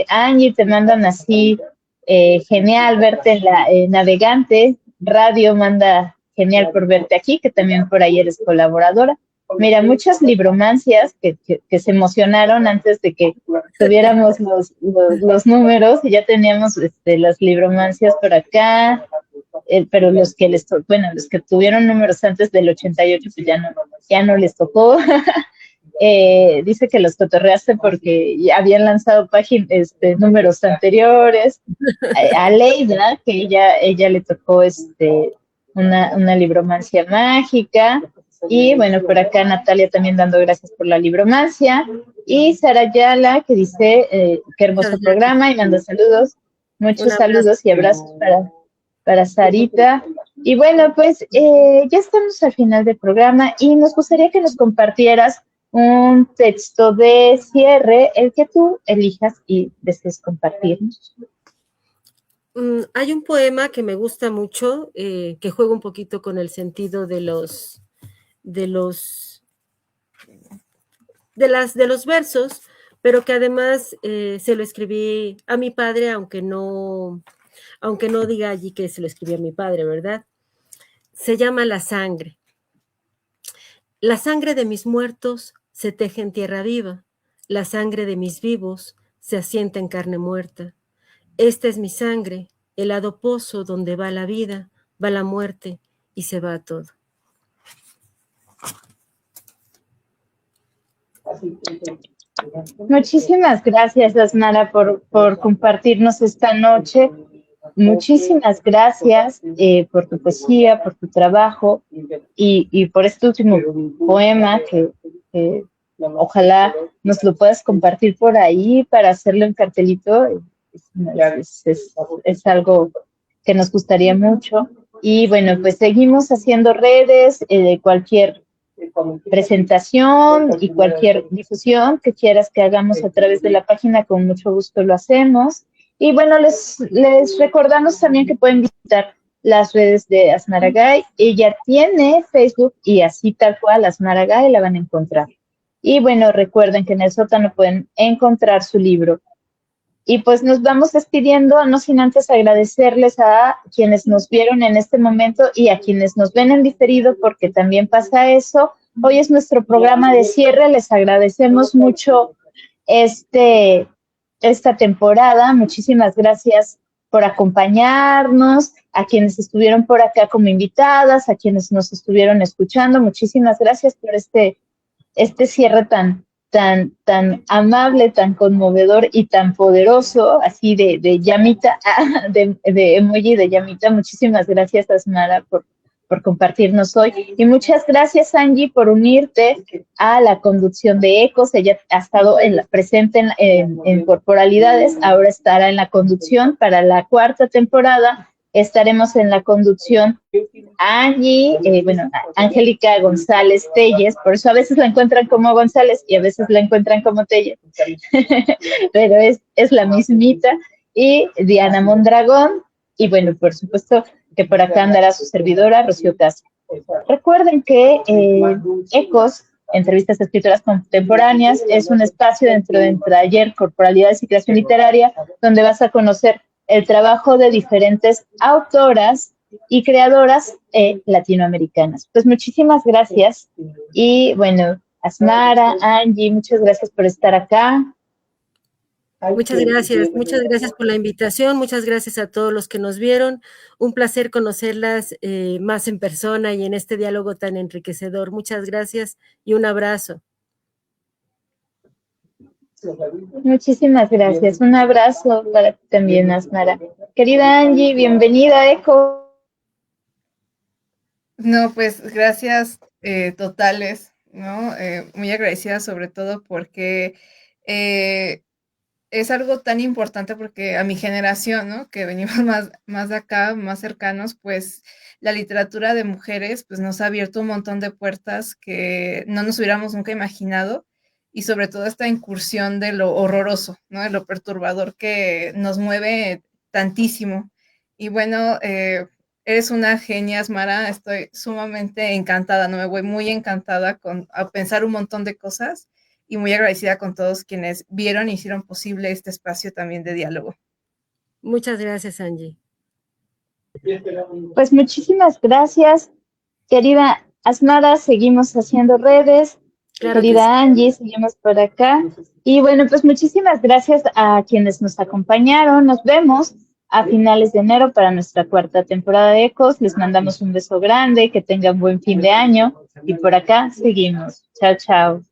Angie te mandan así, genial verte en la Navegante. Radio manda genial por verte aquí, que también por ahí eres colaboradora. Mira, muchas libromancias que se emocionaron antes de que tuviéramos los números y ya teníamos las libromancias por acá, pero los que tuvieron números antes del 88, pues ya no les tocó. Dice que los cotorreaste porque ya habían lanzado números anteriores. A Leida, que ella le tocó una libromancia mágica. Y bueno, por acá Natalia también dando gracias por la libromancia. Y Sara Yala, que dice, qué hermoso programa y manda saludos. Muchos saludos y abrazos para Sarita. Y bueno, pues ya estamos al final del programa y nos gustaría que nos compartieras un texto de cierre, el que tú elijas y desees compartirnos. Hay un poema que me gusta mucho, que juega un poquito con el sentido de los versos, pero que además se lo escribí a mi padre, aunque no diga allí que se lo escribí a mi padre, ¿verdad? Se llama La sangre. La sangre de mis muertos se teje en tierra viva, la sangre de mis vivos se asienta en carne muerta. Esta es mi sangre, el helado pozo donde va la vida, va la muerte y se va todo. Muchísimas gracias, Asmara, por compartirnos esta noche. Muchísimas gracias por tu poesía, por tu trabajo y por este último poema que ojalá nos lo puedas compartir por ahí para hacerlo en cartelito. Es algo que nos gustaría mucho. Y bueno, pues seguimos haciendo redes, cualquier presentación y cualquier difusión que quieras que hagamos a través de la página, con mucho gusto lo hacemos. Y bueno, les recordamos también que pueden visitar las redes de Asmara Gay. Ella tiene Facebook y así tal cual, Asmara Gay, la van a encontrar. Y bueno, recuerden que en el sótano pueden encontrar su libro. Y pues nos vamos despidiendo, no sin antes agradecerles a quienes nos vieron en este momento y a quienes nos ven en diferido, porque también pasa eso. Hoy es nuestro programa de cierre, les agradecemos mucho esta temporada. Muchísimas gracias por acompañarnos, a quienes estuvieron por acá como invitadas, a quienes nos estuvieron escuchando. Muchísimas gracias por este cierre tan amable, tan conmovedor y tan poderoso, así de llamita, de emoji de llamita. Muchísimas gracias, Asmara, por compartirnos hoy. Y muchas gracias, Angie, por unirte a la conducción de Ecos. Ella ha estado presente en Corporalidades, ahora estará en la conducción para la 4ª temporada. Estaremos en la conducción Angie, Angélica González Telles, por eso a veces la encuentran como González y a veces la encuentran como Telles, pero es la mismita, y Diana Mondragón, y bueno, por supuesto que por acá andará su servidora, Rocío Castro. Recuerden que Ecos, Entrevistas a Escritoras Contemporáneas, es un espacio dentro del taller Corporalidades y Creación Literaria, donde vas a conocer el trabajo de diferentes autoras y creadoras latinoamericanas. Pues muchísimas gracias. Y bueno, Asmara, Angie, muchas gracias por estar acá. Muchas gracias por la invitación, muchas gracias a todos los que nos vieron. Un placer conocerlas más en persona y en este diálogo tan enriquecedor. Muchas gracias y un abrazo. Muchísimas gracias. Un abrazo para ti también, Asmara. Querida Angie, bienvenida a ECO. No, pues gracias totales, ¿no? Muy agradecida sobre todo porque es algo tan importante, porque a mi generación, ¿no? Que venimos más de acá, más cercanos, pues la literatura de mujeres pues nos ha abierto un montón de puertas que no nos hubiéramos nunca imaginado, y sobre todo esta incursión de lo horroroso, ¿no? De lo perturbador que nos mueve tantísimo. Y bueno, eres una genia, Asmara, estoy sumamente encantada, ¿no? Me voy muy encantada a pensar un montón de cosas, y muy agradecida con todos quienes vieron e hicieron posible este espacio también de diálogo. Muchas gracias, Angie. Pues muchísimas gracias, querida Asmara, seguimos haciendo redes. Claro, querida sí. Angie, seguimos por acá. Y bueno, pues muchísimas gracias a quienes nos acompañaron. Nos vemos a finales de enero para nuestra 4ª temporada de Ecos. Les mandamos un beso grande, que tengan buen fin de año. Y por acá seguimos. Chao, chao.